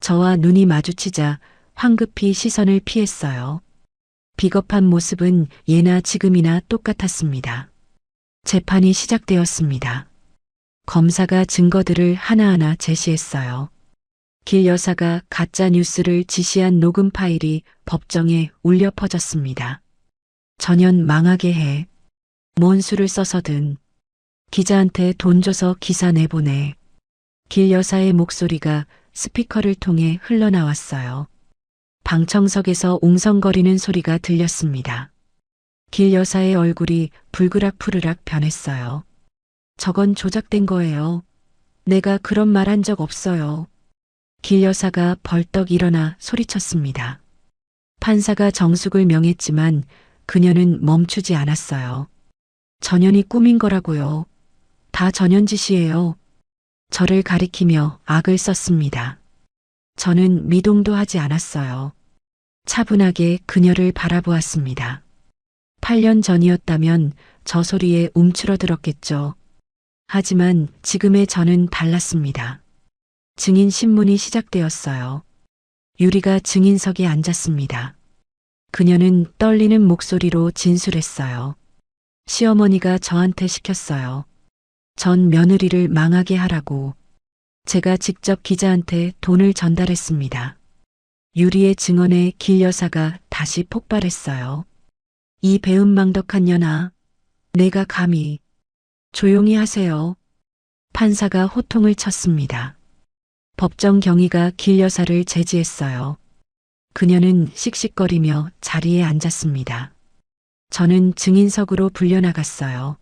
저와 눈이 마주치자 황급히 시선을 피했어요. 비겁한 모습은 예나 지금이나 똑같았습니다. 재판이 시작되었습니다. 검사가 증거들을 하나하나 제시했어요. 길 여사가 가짜 뉴스를 지시한 녹음 파일이 법정에 울려 퍼졌습니다. 전현 망하게 해. 뭔 수를 써서든. 기자한테 돈 줘서 기사 내보내. 길 여사의 목소리가 스피커를 통해 흘러나왔어요. 방청석에서 웅성거리는 소리가 들렸습니다. 길 여사의 얼굴이 불그락푸르락 변했어요. 저건 조작된 거예요. 내가 그런 말 한 적 없어요. 길 여사가 벌떡 일어나 소리쳤습니다. 판사가 정숙을 명했지만 그녀는 멈추지 않았어요. 전현이 꾸민 거라고요. 다 전현 짓이에요. 저를 가리키며 악을 썼습니다. 저는 미동도 하지 않았어요. 차분하게 그녀를 바라보았습니다. 8년 전이었다면 저 소리에 움츠러들었겠죠. 하지만 지금의 저는 달랐습니다. 증인 신문이 시작되었어요. 유리가 증인석에 앉았습니다. 그녀는 떨리는 목소리로 진술했어요. 시어머니가 저한테 시켰어요. 전 며느리를 망하게 하라고. 제가 직접 기자한테 돈을 전달했습니다. 유리의 증언에 길 여사가 다시 폭발했어요. 이 배은망덕한 년아, 내가 감히. 조용히 하세요. 판사가 호통을 쳤습니다. 법정 경위가 길 여사를 제지했어요. 그녀는 씩씩거리며 자리에 앉았습니다. 저는 증인석으로 불려나갔어요.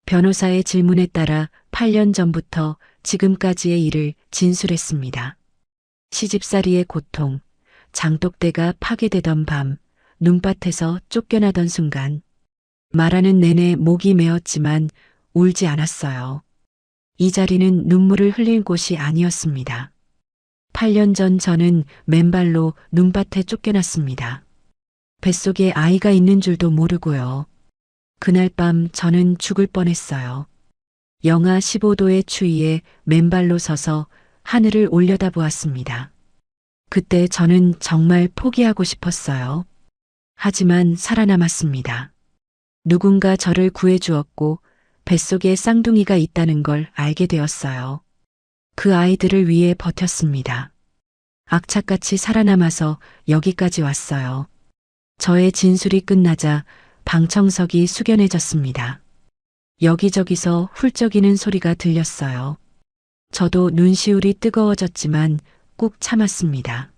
변호사의 질문에 따라 8년 전부터 지금까지의 일을 진술했습니다. 시집살이의 고통, 장독대가 파괴되던 밤, 눈밭에서 쫓겨나던 순간, 말하는 내내 목이 메었지만 울지 않았어요. 이 자리는 눈물을 흘릴 곳이 아니었습니다. 8년 전 저는 맨발로 눈밭에 쫓겨났습니다. 뱃속에 아이가 있는 줄도 모르고요. 그날 밤 저는 죽을 뻔했어요. 영하 15도의 추위에 맨발로 서서 하늘을 올려다보았습니다. 그때 저는 정말 포기하고 싶었어요. 하지만 살아남았습니다. 누군가 저를 구해주었고 뱃속에 쌍둥이가 있다는 걸 알게 되었어요. 그 아이들을 위해 버텼습니다. 악착같이 살아남아서 여기까지 왔어요. 저의 진술이 끝나자 방청석이 숙연해졌습니다. 여기저기서 훌쩍이는 소리가 들렸어요. 저도 눈시울이 뜨거워졌지만 꾹 참았습니다.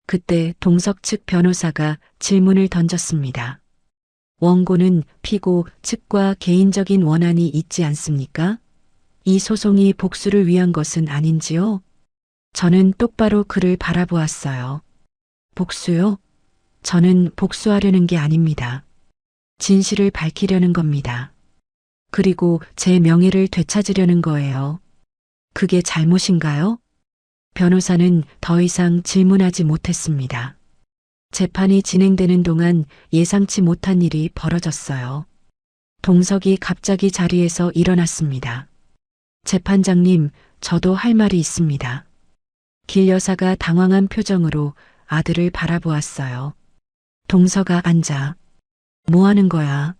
그때 동석 측 변호사가 질문을 던졌습니다. 원고는 피고 측과 개인적인 원한이 있지 않습니까? 이 소송이 복수를 위한 것은 아닌지요? 저는 똑바로 그를 바라보았어요. 복수요? 저는 복수하려는 게 아닙니다. 진실을 밝히려는 겁니다. 그리고 제 명예를 되찾으려는 거예요. 그게 잘못인가요? 변호사는 더 이상 질문하지 못했습니다. 재판이 진행되는 동안 예상치 못한 일이 벌어졌어요. 동석이 갑자기 자리에서 일어났습니다. 재판장님, 저도 할 말이 있습니다. 길 여사가 당황한 표정으로 아들을 바라보았어요. 동석아, 앉아. 뭐 하는 거야?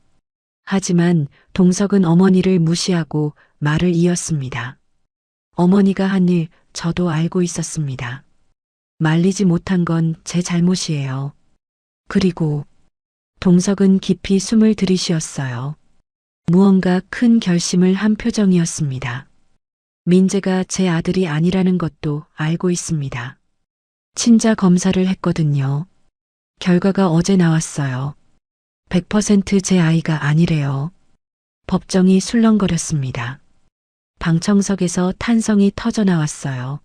하지만 동석은 어머니를 무시하고 말을 이었습니다. 어머니가 한 일 저도 알고 있었습니다. 말리지 못한 건 제 잘못이에요. 그리고 동석은 깊이 숨을 들이쉬었어요. 무언가 큰 결심을 한 표정이었습니다. 민재가 제 아들이 아니라는 것도 알고 있습니다. 친자 검사를 했거든요. 결과가 어제 나왔어요. 100% 제 아이가 아니래요. 법정이 술렁거렸습니다. 방청석에서 탄성이 터져 나왔어요.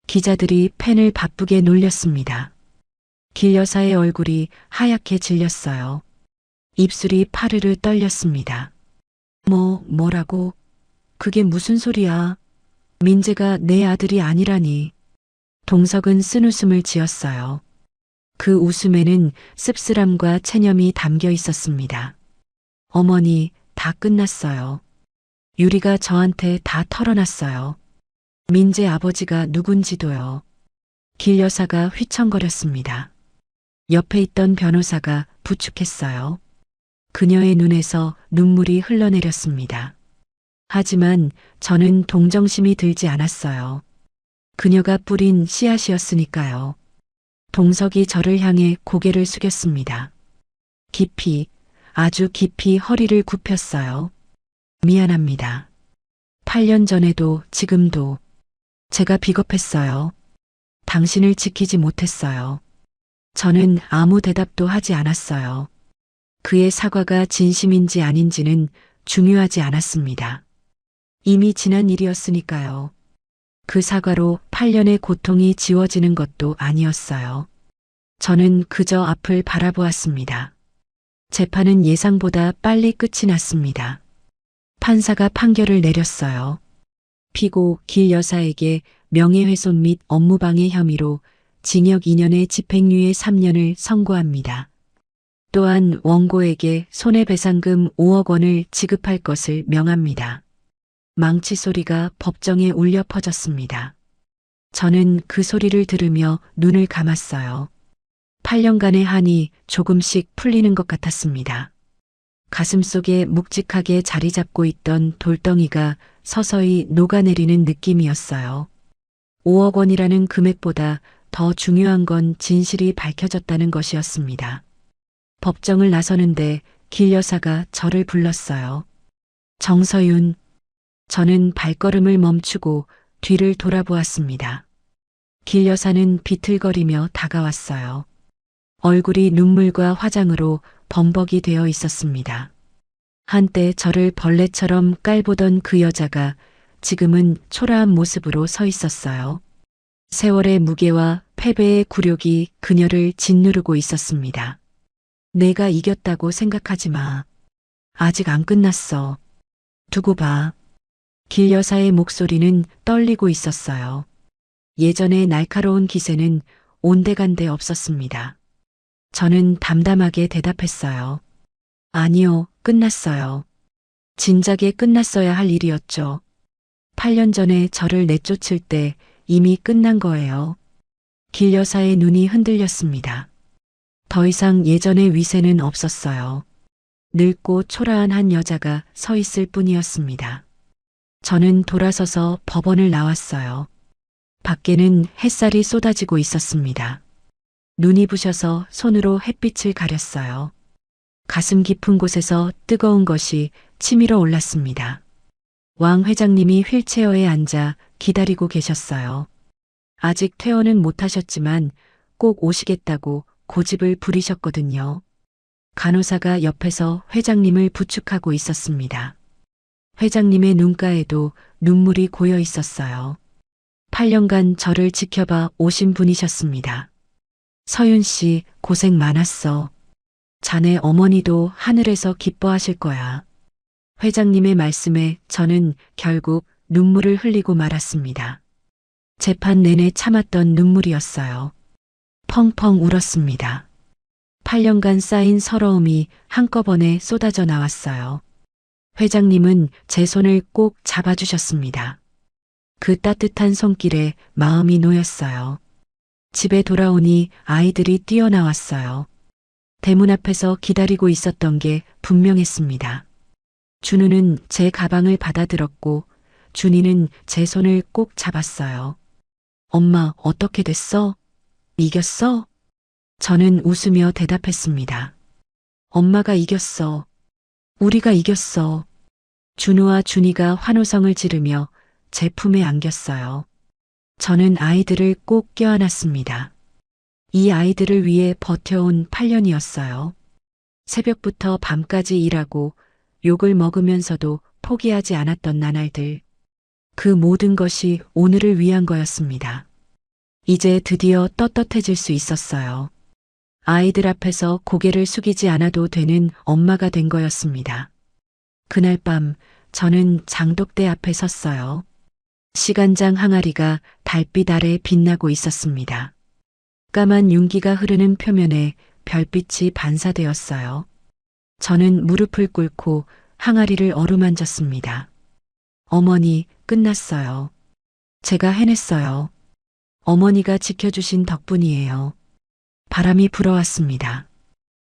기자들이 펜을 바쁘게 놀렸습니다. 길 여사의 얼굴이 하얗게 질렸어요. 입술이 파르르 떨렸습니다. 뭐라고? 그게 무슨 소리야? 민재가 내 아들이 아니라니. 동석은 쓴웃음을 지었어요. 그 웃음에는 씁쓸함과 체념이 담겨 있었습니다. 어머니, 다 끝났어요. 유리가 저한테 다 털어놨어요. 민재 아버지가 누군지도요. 길 여사가 휘청거렸습니다. 옆에 있던 변호사가 부축했어요. 그녀의 눈에서 눈물이 흘러내렸습니다. 하지만 저는 동정심이 들지 않았어요. 그녀가 뿌린 씨앗이었으니까요. 동석이 저를 향해 고개를 숙였습니다. 깊이, 아주 깊이 허리를 굽혔어요. 미안합니다. 8년 전에도 지금도 제가 비겁했어요. 당신을 지키지 못했어요. 저는 아무 대답도 하지 않았어요. 그의 사과가 진심인지 아닌지는 중요하지 않았습니다. 이미 지난 일이었으니까요. 그 사과로 8년의 고통이 지워지는 것도 아니었어요. 저는 그저 앞을 바라보았습니다. 재판은 예상보다 빨리 끝이 났습니다. 판사가 판결을 내렸어요. 피고 길 여사에게 명예훼손 및 업무방해 혐의로 징역 2년에 집행유예 3년을 선고합니다. 또한 원고에게 손해배상금 5억 원을 지급할 것을 명합니다. 망치 소리가 법정에 울려 퍼졌습니다. 저는 그 소리를 들으며 눈을 감았어요. 8년간의 한이 조금씩 풀리는 것 같았습니다. 가슴속에 묵직하게 자리 잡고 있던 돌덩이가 서서히 녹아내리는 느낌이었어요. 5억 원이라는 금액보다 더 중요한 건 진실이 밝혀졌다는 것이었습니다. 법정을 나서는데 길 여사가 저를 불렀어요. 정서윤. 저는 발걸음을 멈추고 뒤를 돌아보았습니다. 길 여사는 비틀거리며 다가왔어요. 얼굴이 눈물과 화장으로 범벅이 되어 있었습니다. 한때 저를 벌레처럼 깔보던 그 여자가 지금은 초라한 모습으로 서 있었어요. 세월의 무게와 패배의 굴욕이 그녀를 짓누르고 있었습니다. 내가 이겼다고 생각하지 마. 아직 안 끝났어. 두고 봐. 길 여사의 목소리는 떨리고 있었어요. 예전의 날카로운 기세는 온데간데 없었습니다. 저는 담담하게 대답했어요. 아니요, 끝났어요. 진작에 끝났어야 할 일이었죠. 8년 전에 저를 내쫓을 때 이미 끝난 거예요. 길 여사의 눈이 흔들렸습니다. 더 이상 예전의 위세는 없었어요. 늙고 초라한 한 여자가 서 있을 뿐이었습니다. 저는 돌아서서 법원을 나왔어요. 밖에는 햇살이 쏟아지고 있었습니다. 눈이 부셔서 손으로 햇빛을 가렸어요. 가슴 깊은 곳에서 뜨거운 것이 치밀어 올랐습니다. 왕 회장님이 휠체어에 앉아 기다리고 계셨어요. 아직 퇴원은 못하셨지만 꼭 오시겠다고 고집을 부리셨거든요. 간호사가 옆에서 회장님을 부축하고 있었습니다. 회장님의 눈가에도 눈물이 고여 있었어요. 8년간 저를 지켜봐 오신 분이셨습니다. 서윤 씨, 고생 많았어. 자네 어머니도 하늘에서 기뻐하실 거야. 회장님의 말씀에 저는 결국 눈물을 흘리고 말았습니다. 재판 내내 참았던 눈물이었어요. 펑펑 울었습니다. 8년간 쌓인 서러움이 한꺼번에 쏟아져 나왔어요. 회장님은 제 손을 꼭 잡아주셨습니다. 그 따뜻한 손길에 마음이 놓였어요. 집에 돌아오니 아이들이 뛰어나왔어요. 대문 앞에서 기다리고 있었던 게 분명했습니다. 준우는 제 가방을 받아들었고 준이는 제 손을 꼭 잡았어요. 엄마, 어떻게 됐어? 이겼어? 저는 웃으며 대답했습니다. 엄마가 이겼어. 우리가 이겼어. 준우와 준이가 환호성을 지르며 제 품에 안겼어요. 저는 아이들을 꼭 껴안았습니다. 이 아이들을 위해 버텨온 8년이었어요. 새벽부터 밤까지 일하고 욕을 먹으면서도 포기하지 않았던 나날들. 그 모든 것이 오늘을 위한 거였습니다. 이제 드디어 떳떳해질 수 있었어요. 아이들 앞에서 고개를 숙이지 않아도 되는 엄마가 된 거였습니다. 그날 밤 저는 장독대 앞에 섰어요. 시간장 항아리가 달빛 아래 빛나고 있었습니다. 까만 윤기가 흐르는 표면에 별빛이 반사되었어요. 저는 무릎을 꿇고 항아리를 어루만졌습니다. 어머니, 끝났어요. 제가 해냈어요. 어머니가 지켜주신 덕분이에요. 바람이 불어왔습니다.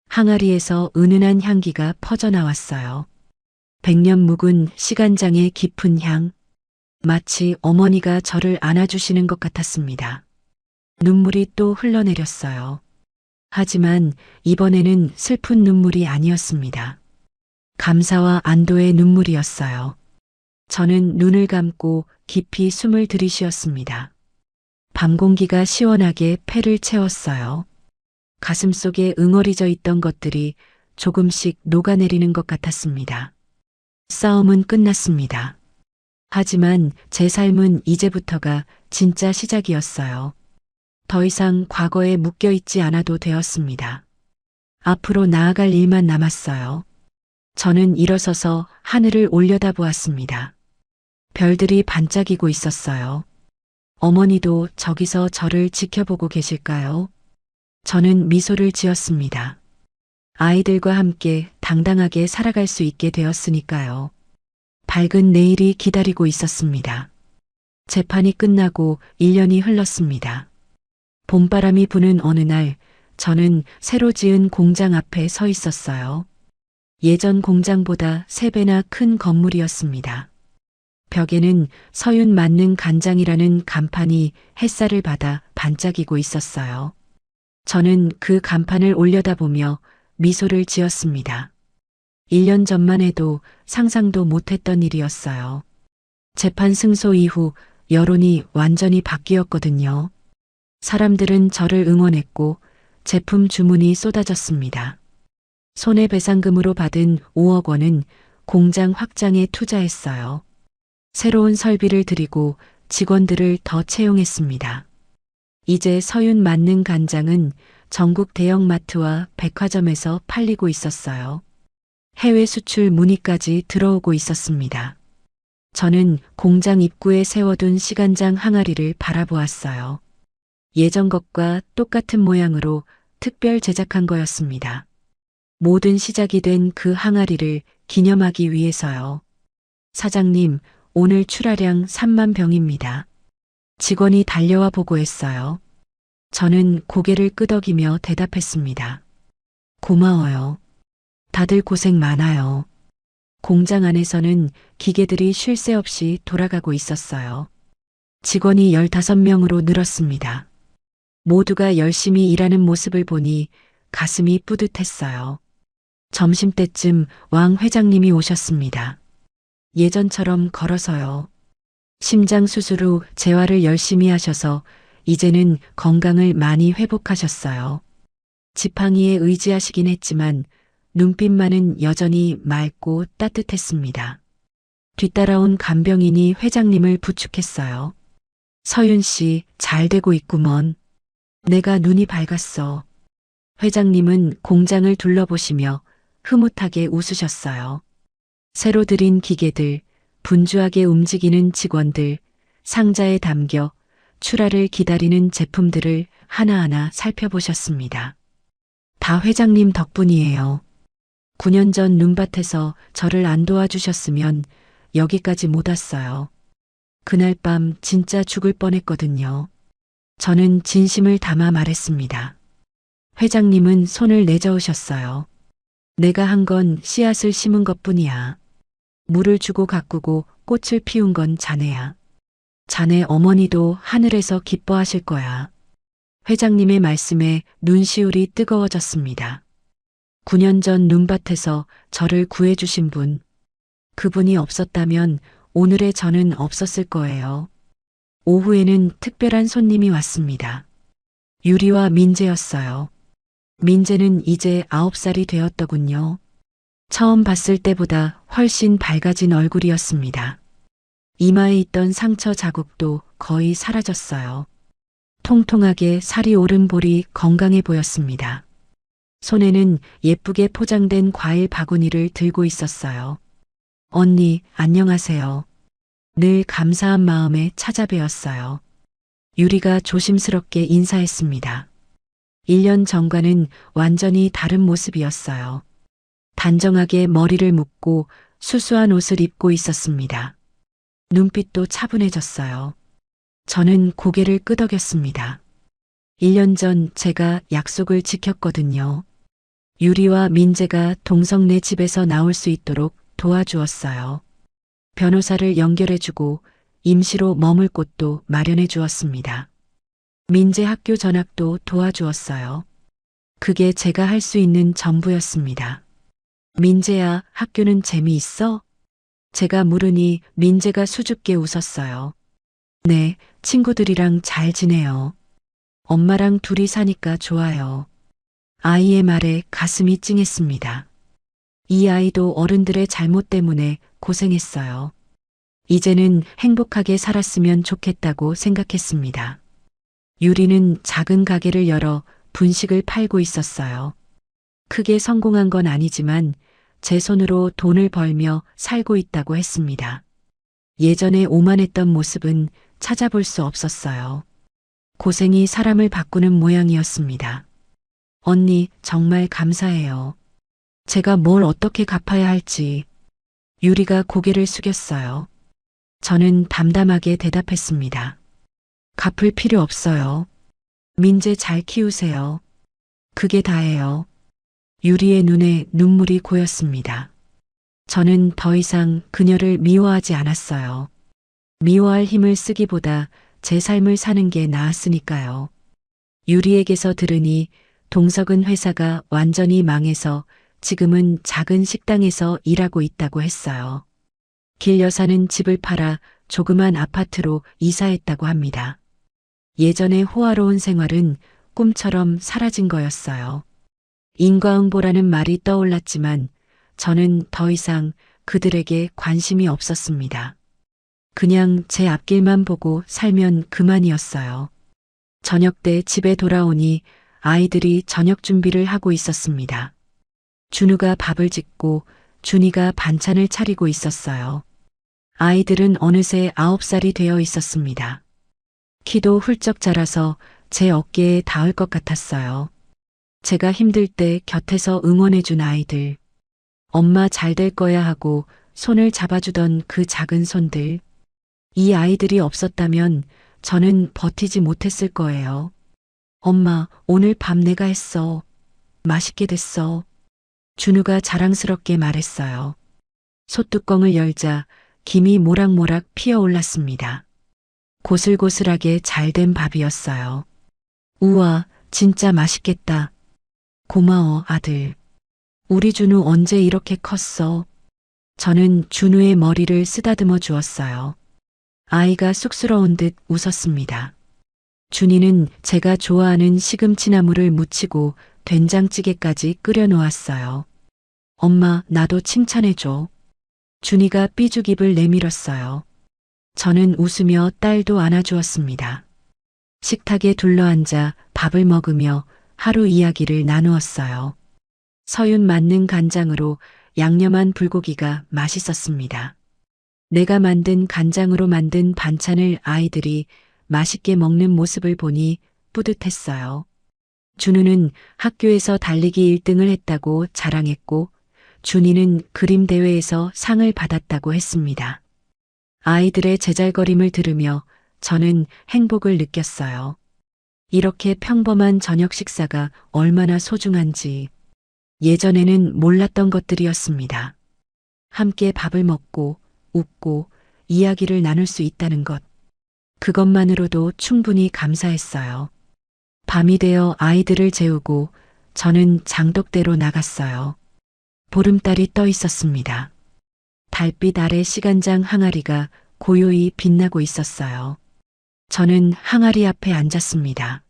항아리에서 은은한 향기가 퍼져나왔어요. 100년 묵은 시간장의 깊은 향. 마치 어머니가 저를 안아주시는 것 같았습니다. 눈물이 또 흘러내렸어요. 하지만 이번에는 슬픈 눈물이 아니었습니다. 감사와 안도의 눈물이었어요. 저는 눈을 감고 깊이 숨을 들이쉬었습니다. 밤 공기가 시원하게 폐를 채웠어요. 가슴속에 응어리져 있던 것들이 조금씩 녹아내리는 것 같았습니다. 싸움은 끝났습니다. 하지만 제 삶은 이제부터가 진짜 시작이었어요. 더 이상 과거에 묶여 있지 않아도 되었습니다. 앞으로 나아갈 일만 남았어요. 저는 일어서서 하늘을 올려다보았습니다. 별들이 반짝이고 있었어요. 어머니도 저기서 저를 지켜보고 계실까요? 저는 미소를 지었습니다. 아이들과 함께 당당하게 살아갈 수 있게 되었으니까요. 밝은 내일이 기다리고 있었습니다. 재판이 끝나고 1년이 흘렀습니다. 봄바람이 부는 어느 날 저는 새로 지은 공장 앞에 서 있었어요. 예전 공장보다 3배나 큰 건물이었습니다. 벽에는 서윤 만능 간장이라는 간판이 햇살을 받아 반짝이고 있었어요. 저는 그 간판을 올려다보며 미소를 지었습니다. 1년 전만 해도 상상도 못했던 일이었어요. 재판 승소 이후 여론이 완전히 바뀌었거든요. 사람들은 저를 응원했고 제품 주문이 쏟아졌습니다. 손해배상금으로 받은 5억 원은 공장 확장에 투자했어요. 새로운 설비를 들이고 직원들을 더 채용했습니다. 이제 서윤 만능 간장은 전국 대형마트와 백화점에서 팔리고 있었어요. 해외 수출 문의까지 들어오고 있었습니다. 저는 공장 입구에 세워둔 시간장 항아리를 바라보았어요. 예전 것과 똑같은 모양으로 특별 제작한 거였습니다. 모든 시작이 된 그 항아리를 기념하기 위해서요. 사장님, 오늘 출하량 3만 병입니다. 직원이 달려와 보고했어요. 저는 고개를 끄덕이며 대답했습니다. 고마워요. 다들 고생 많아요. 공장 안에서는 기계들이 쉴 새 없이 돌아가고 있었어요. 직원이 15명으로 늘었습니다. 모두가 열심히 일하는 모습을 보니 가슴이 뿌듯했어요. 점심때쯤 왕 회장님이 오셨습니다. 예전처럼 걸어서요. 심장 수술 후 재활을 열심히 하셔서 이제는 건강을 많이 회복하셨어요. 지팡이에 의지하시긴 했지만 눈빛만은 여전히 맑고 따뜻했습니다. 뒤따라온 간병인이 회장님을 부축했어요. 서윤 씨, 잘 되고 있구먼. 내가 눈이 밝았어. 회장님은 공장을 둘러보시며 흐뭇하게 웃으셨어요. 새로 들인 기계들, 분주하게 움직이는 직원들, 상자에 담겨 출하를 기다리는 제품들을 하나하나 살펴보셨습니다. 다 회장님 덕분이에요. 9년 전 눈밭에서 저를 안 도와주셨으면 여기까지 못 왔어요. 그날 밤 진짜 죽을 뻔했거든요. 저는 진심을 담아 말했습니다. 회장님은 손을 내저으셨어요. 내가 한 건 씨앗을 심은 것뿐이야. 물을 주고 가꾸고 꽃을 피운 건 자네야. 자네 어머니도 하늘에서 기뻐하실 거야. 회장님의 말씀에 눈시울이 뜨거워졌습니다. 9년 전 눈밭에서 저를 구해주신 분, 그분이 없었다면 오늘의 저는 없었을 거예요. 오후에는 특별한 손님이 왔습니다. 유리와 민재였어요. 민재는 이제 9살이 되었더군요. 처음 봤을 때보다 훨씬 밝아진 얼굴이었습니다. 이마에 있던 상처 자국도 거의 사라졌어요. 통통하게 살이 오른 볼이 건강해 보였습니다. 손에는 예쁘게 포장된 과일 바구니를 들고 있었어요. 언니, 안녕하세요. 늘 감사한 마음에 찾아뵈었어요. 유리가 조심스럽게 인사했습니다. 1년 전과는 완전히 다른 모습이었어요. 단정하게 머리를 묶고 수수한 옷을 입고 있었습니다. 눈빛도 차분해졌어요. 저는 고개를 끄덕였습니다. 1년 전 제가 약속을 지켰거든요. 유리와 민재가 동성내 집에서 나올 수 있도록 도와주었어요. 변호사를 연결해주고 임시로 머물 곳도 마련해 주었습니다. 민재 학교 전학도 도와주었어요. 그게 제가 할 수 있는 전부였습니다. 민재야, 학교는 재미있어? 제가 물으니 민재가 수줍게 웃었어요. 네, 친구들이랑 잘 지내요. 엄마랑 둘이 사니까 좋아요. 아이의 말에 가슴이 찡했습니다. 이 아이도 어른들의 잘못 때문에 고생했어요. 이제는 행복하게 살았으면 좋겠다고 생각했습니다. 유리는 작은 가게를 열어 분식을 팔고 있었어요. 크게 성공한 건 아니지만 제 손으로 돈을 벌며 살고 있다고 했습니다. 예전에 오만했던 모습은 찾아볼 수 없었어요. 고생이 사람을 바꾸는 모양이었습니다. 언니, 정말 감사해요. 제가 뭘 어떻게 갚아야 할지. 유리가 고개를 숙였어요. 저는 담담하게 대답했습니다. 갚을 필요 없어요. 민재 잘 키우세요. 그게 다예요. 유리의 눈에 눈물이 고였습니다. 저는 더 이상 그녀를 미워하지 않았어요. 미워할 힘을 쓰기보다 제 삶을 사는 게 나았으니까요. 유리에게서 들으니 동석은 회사가 완전히 망해서 지금은 작은 식당에서 일하고 있다고 했어요. 길 여사는 집을 팔아 조그만 아파트로 이사했다고 합니다. 예전의 호화로운 생활은 꿈처럼 사라진 거였어요. 인과응보라는 말이 떠올랐지만 저는 더 이상 그들에게 관심이 없었습니다. 그냥 제 앞길만 보고 살면 그만이었어요. 저녁 때 집에 돌아오니 아이들이 저녁 준비를 하고 있었습니다. 준우가 밥을 짓고 준이가 반찬을 차리고 있었어요. 아이들은 어느새 9살이 되어 있었습니다. 키도 훌쩍 자라서 제 어깨에 닿을 것 같았어요. 제가 힘들 때 곁에서 응원해준 아이들. 엄마 잘 될 거야 하고 손을 잡아주던 그 작은 손들. 이 아이들이 없었다면 저는 버티지 못했을 거예요. 엄마, 오늘 밥 내가 했어. 맛있게 됐어. 준우가 자랑스럽게 말했어요. 솥뚜껑을 열자 김이 모락모락 피어올랐습니다. 고슬고슬하게 잘된 밥이었어요. 우와, 진짜 맛있겠다. 고마워, 아들. 우리 준우 언제 이렇게 컸어? 저는 준우의 머리를 쓰다듬어 주었어요. 아이가 쑥스러운 듯 웃었습니다. 준이는 제가 좋아하는 시금치나물을 무치고 된장찌개까지 끓여 놓았어요. 엄마, 나도 칭찬해줘. 준이가 삐죽입을 내밀었어요. 저는 웃으며 딸도 안아주었습니다. 식탁에 둘러앉아 밥을 먹으며 하루 이야기를 나누었어요. 서윤 맞는 간장으로 양념한 불고기가 맛있었습니다. 내가 만든 간장으로 만든 반찬을 아이들이 맛있게 먹는 모습을 보니 뿌듯했어요. 준우는 학교에서 달리기 1등을 했다고 자랑했고 준이는 그림 대회에서 상을 받았다고 했습니다. 아이들의 제잘거림을 들으며 저는 행복을 느꼈어요. 이렇게 평범한 저녁 식사가 얼마나 소중한지 예전에는 몰랐던 것들이었습니다. 함께 밥을 먹고 웃고 이야기를 나눌 수 있다는 것. 그것만으로도 충분히 감사했어요. 밤이 되어 아이들을 재우고 저는 장독대로 나갔어요. 보름달이 떠 있었습니다. 달빛 아래 시간장 항아리가 고요히 빛나고 있었어요. 저는 항아리 앞에 앉았습니다.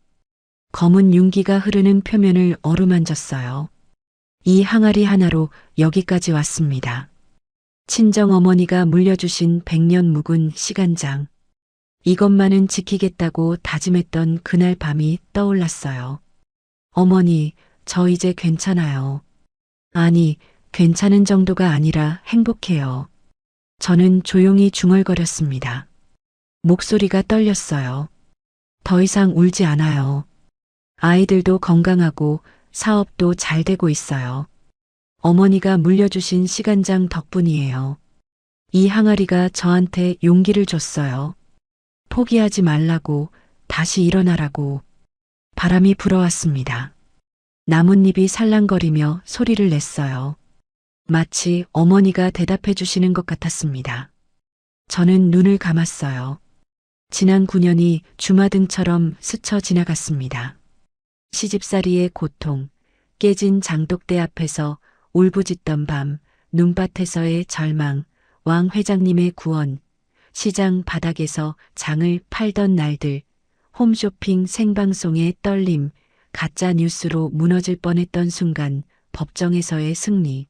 검은 윤기가 흐르는 표면을 어루만졌어요. 이 항아리 하나로 여기까지 왔습니다. 친정 어머니가 물려주신 100년 묵은 시간장. 이것만은 지키겠다고 다짐했던 그날 밤이 떠올랐어요. 어머니, 저 이제 괜찮아요. 아니, 괜찮은 정도가 아니라 행복해요. 저는 조용히 중얼거렸습니다. 목소리가 떨렸어요. 더 이상 울지 않아요. 아이들도 건강하고 사업도 잘 되고 있어요. 어머니가 물려주신 시간장 덕분이에요. 이 항아리가 저한테 용기를 줬어요. 포기하지 말라고, 다시 일어나라고. 바람이 불어왔습니다. 나뭇잎이 살랑거리며 소리를 냈어요. 마치 어머니가 대답해 주시는 것 같았습니다. 저는 눈을 감았어요. 지난 9년이 주마등처럼 스쳐 지나갔습니다. 시집살이의 고통, 깨진 장독대 앞에서 울부짖던 밤, 눈밭에서의 절망, 왕 회장님의 구원, 시장 바닥에서 장을 팔던 날들, 홈쇼핑 생방송의 떨림, 가짜 뉴스로 무너질 뻔했던 순간 법정에서의 승리.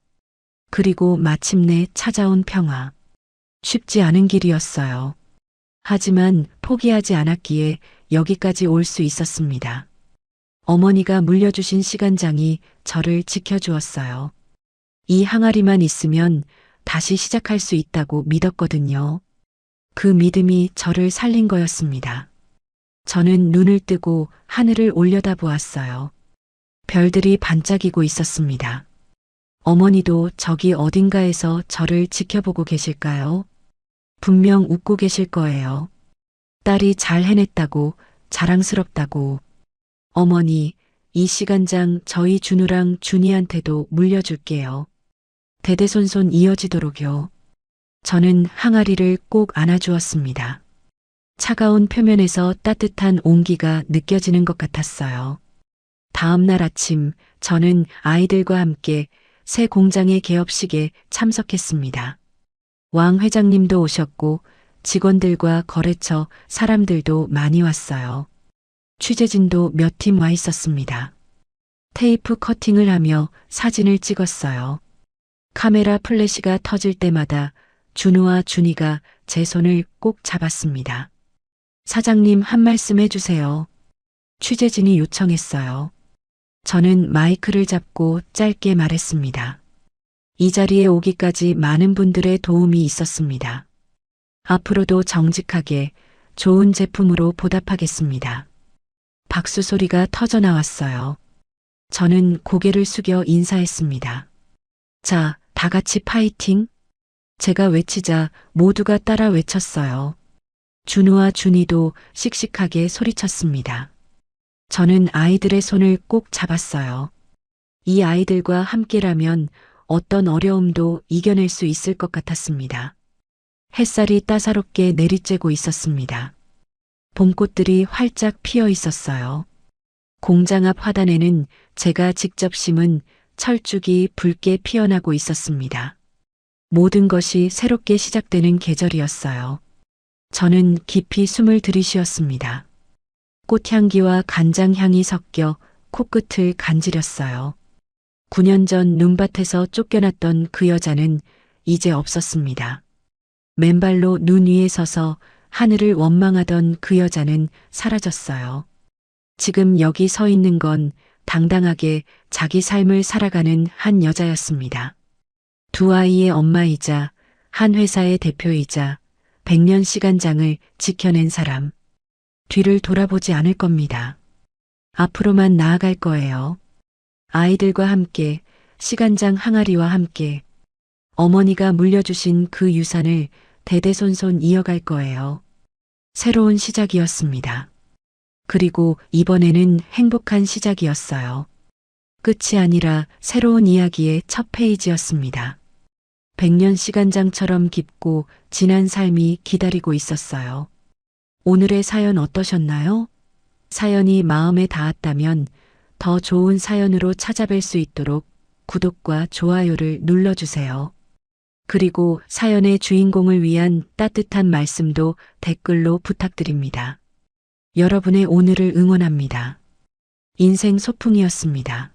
그리고 마침내 찾아온 평화. 쉽지 않은 길이었어요. 하지만 포기하지 않았기에 여기까지 올 수 있었습니다. 어머니가 물려주신 시간장이 저를 지켜주었어요. 이 항아리만 있으면 다시 시작할 수 있다고 믿었거든요. 그 믿음이 저를 살린 거였습니다. 저는 눈을 뜨고 하늘을 올려다보았어요. 별들이 반짝이고 있었습니다. 어머니도 저기 어딘가에서 저를 지켜보고 계실까요? 분명 웃고 계실 거예요. 딸이 잘 해냈다고, 자랑스럽다고. 어머니, 이 시간장 저희 준우랑 준이한테도 물려줄게요. 대대손손 이어지도록요. 저는 항아리를 꼭 안아주었습니다. 차가운 표면에서 따뜻한 온기가 느껴지는 것 같았어요. 다음 날 아침, 저는 아이들과 함께 새 공장의 개업식에 참석했습니다. 왕 회장님도 오셨고 직원들과 거래처 사람들도 많이 왔어요. 취재진도 몇 팀 와 있었습니다. 테이프 커팅을 하며 사진을 찍었어요. 카메라 플래시가 터질 때마다 준우와 준이가 제 손을 꼭 잡았습니다. 사장님 한 말씀 해주세요. 취재진이 요청했어요. 저는 마이크를 잡고 짧게 말했습니다. 이 자리에 오기까지 많은 분들의 도움이 있었습니다. 앞으로도 정직하게 좋은 제품으로 보답하겠습니다. 박수 소리가 터져 나왔어요. 저는 고개를 숙여 인사했습니다. 자, 다 같이 파이팅! 제가 외치자 모두가 따라 외쳤어요. 준우와 준이도 씩씩하게 소리쳤습니다. 저는 아이들의 손을 꼭 잡았어요. 이 아이들과 함께라면 어떤 어려움도 이겨낼 수 있을 것 같았습니다. 햇살이 따사롭게 내리쬐고 있었습니다. 봄꽃들이 활짝 피어 있었어요. 공장 앞 화단에는 제가 직접 심은 철쭉이 붉게 피어나고 있었습니다. 모든 것이 새롭게 시작되는 계절이었어요. 저는 깊이 숨을 들이쉬었습니다. 꽃향기와 간장향이 섞여 코끝을 간지렸어요. 9년 전 눈밭에서 쫓겨났던 그 여자는 이제 없었습니다. 맨발로 눈 위에 서서 하늘을 원망하던 그 여자는 사라졌어요. 지금 여기 서 있는 건 당당하게 자기 삶을 살아가는 한 여자였습니다. 두 아이의 엄마이자 한 회사의 대표이자 100년 시간장을 지켜낸 사람. 뒤를 돌아보지 않을 겁니다. 앞으로만 나아갈 거예요. 아이들과 함께, 시간장 항아리와 함께 어머니가 물려주신 그 유산을 대대손손 이어갈 거예요. 새로운 시작이었습니다. 그리고 이번에는 행복한 시작이었어요. 끝이 아니라 새로운 이야기의 첫 페이지였습니다. 100년 시간장처럼 깊고 진한 삶이 기다리고 있었어요. 오늘의 사연 어떠셨나요? 사연이 마음에 닿았다면 더 좋은 사연으로 찾아뵐 수 있도록 구독과 좋아요를 눌러주세요. 그리고 사연의 주인공을 위한 따뜻한 말씀도 댓글로 부탁드립니다. 여러분의 오늘을 응원합니다. 인생 소풍이었습니다.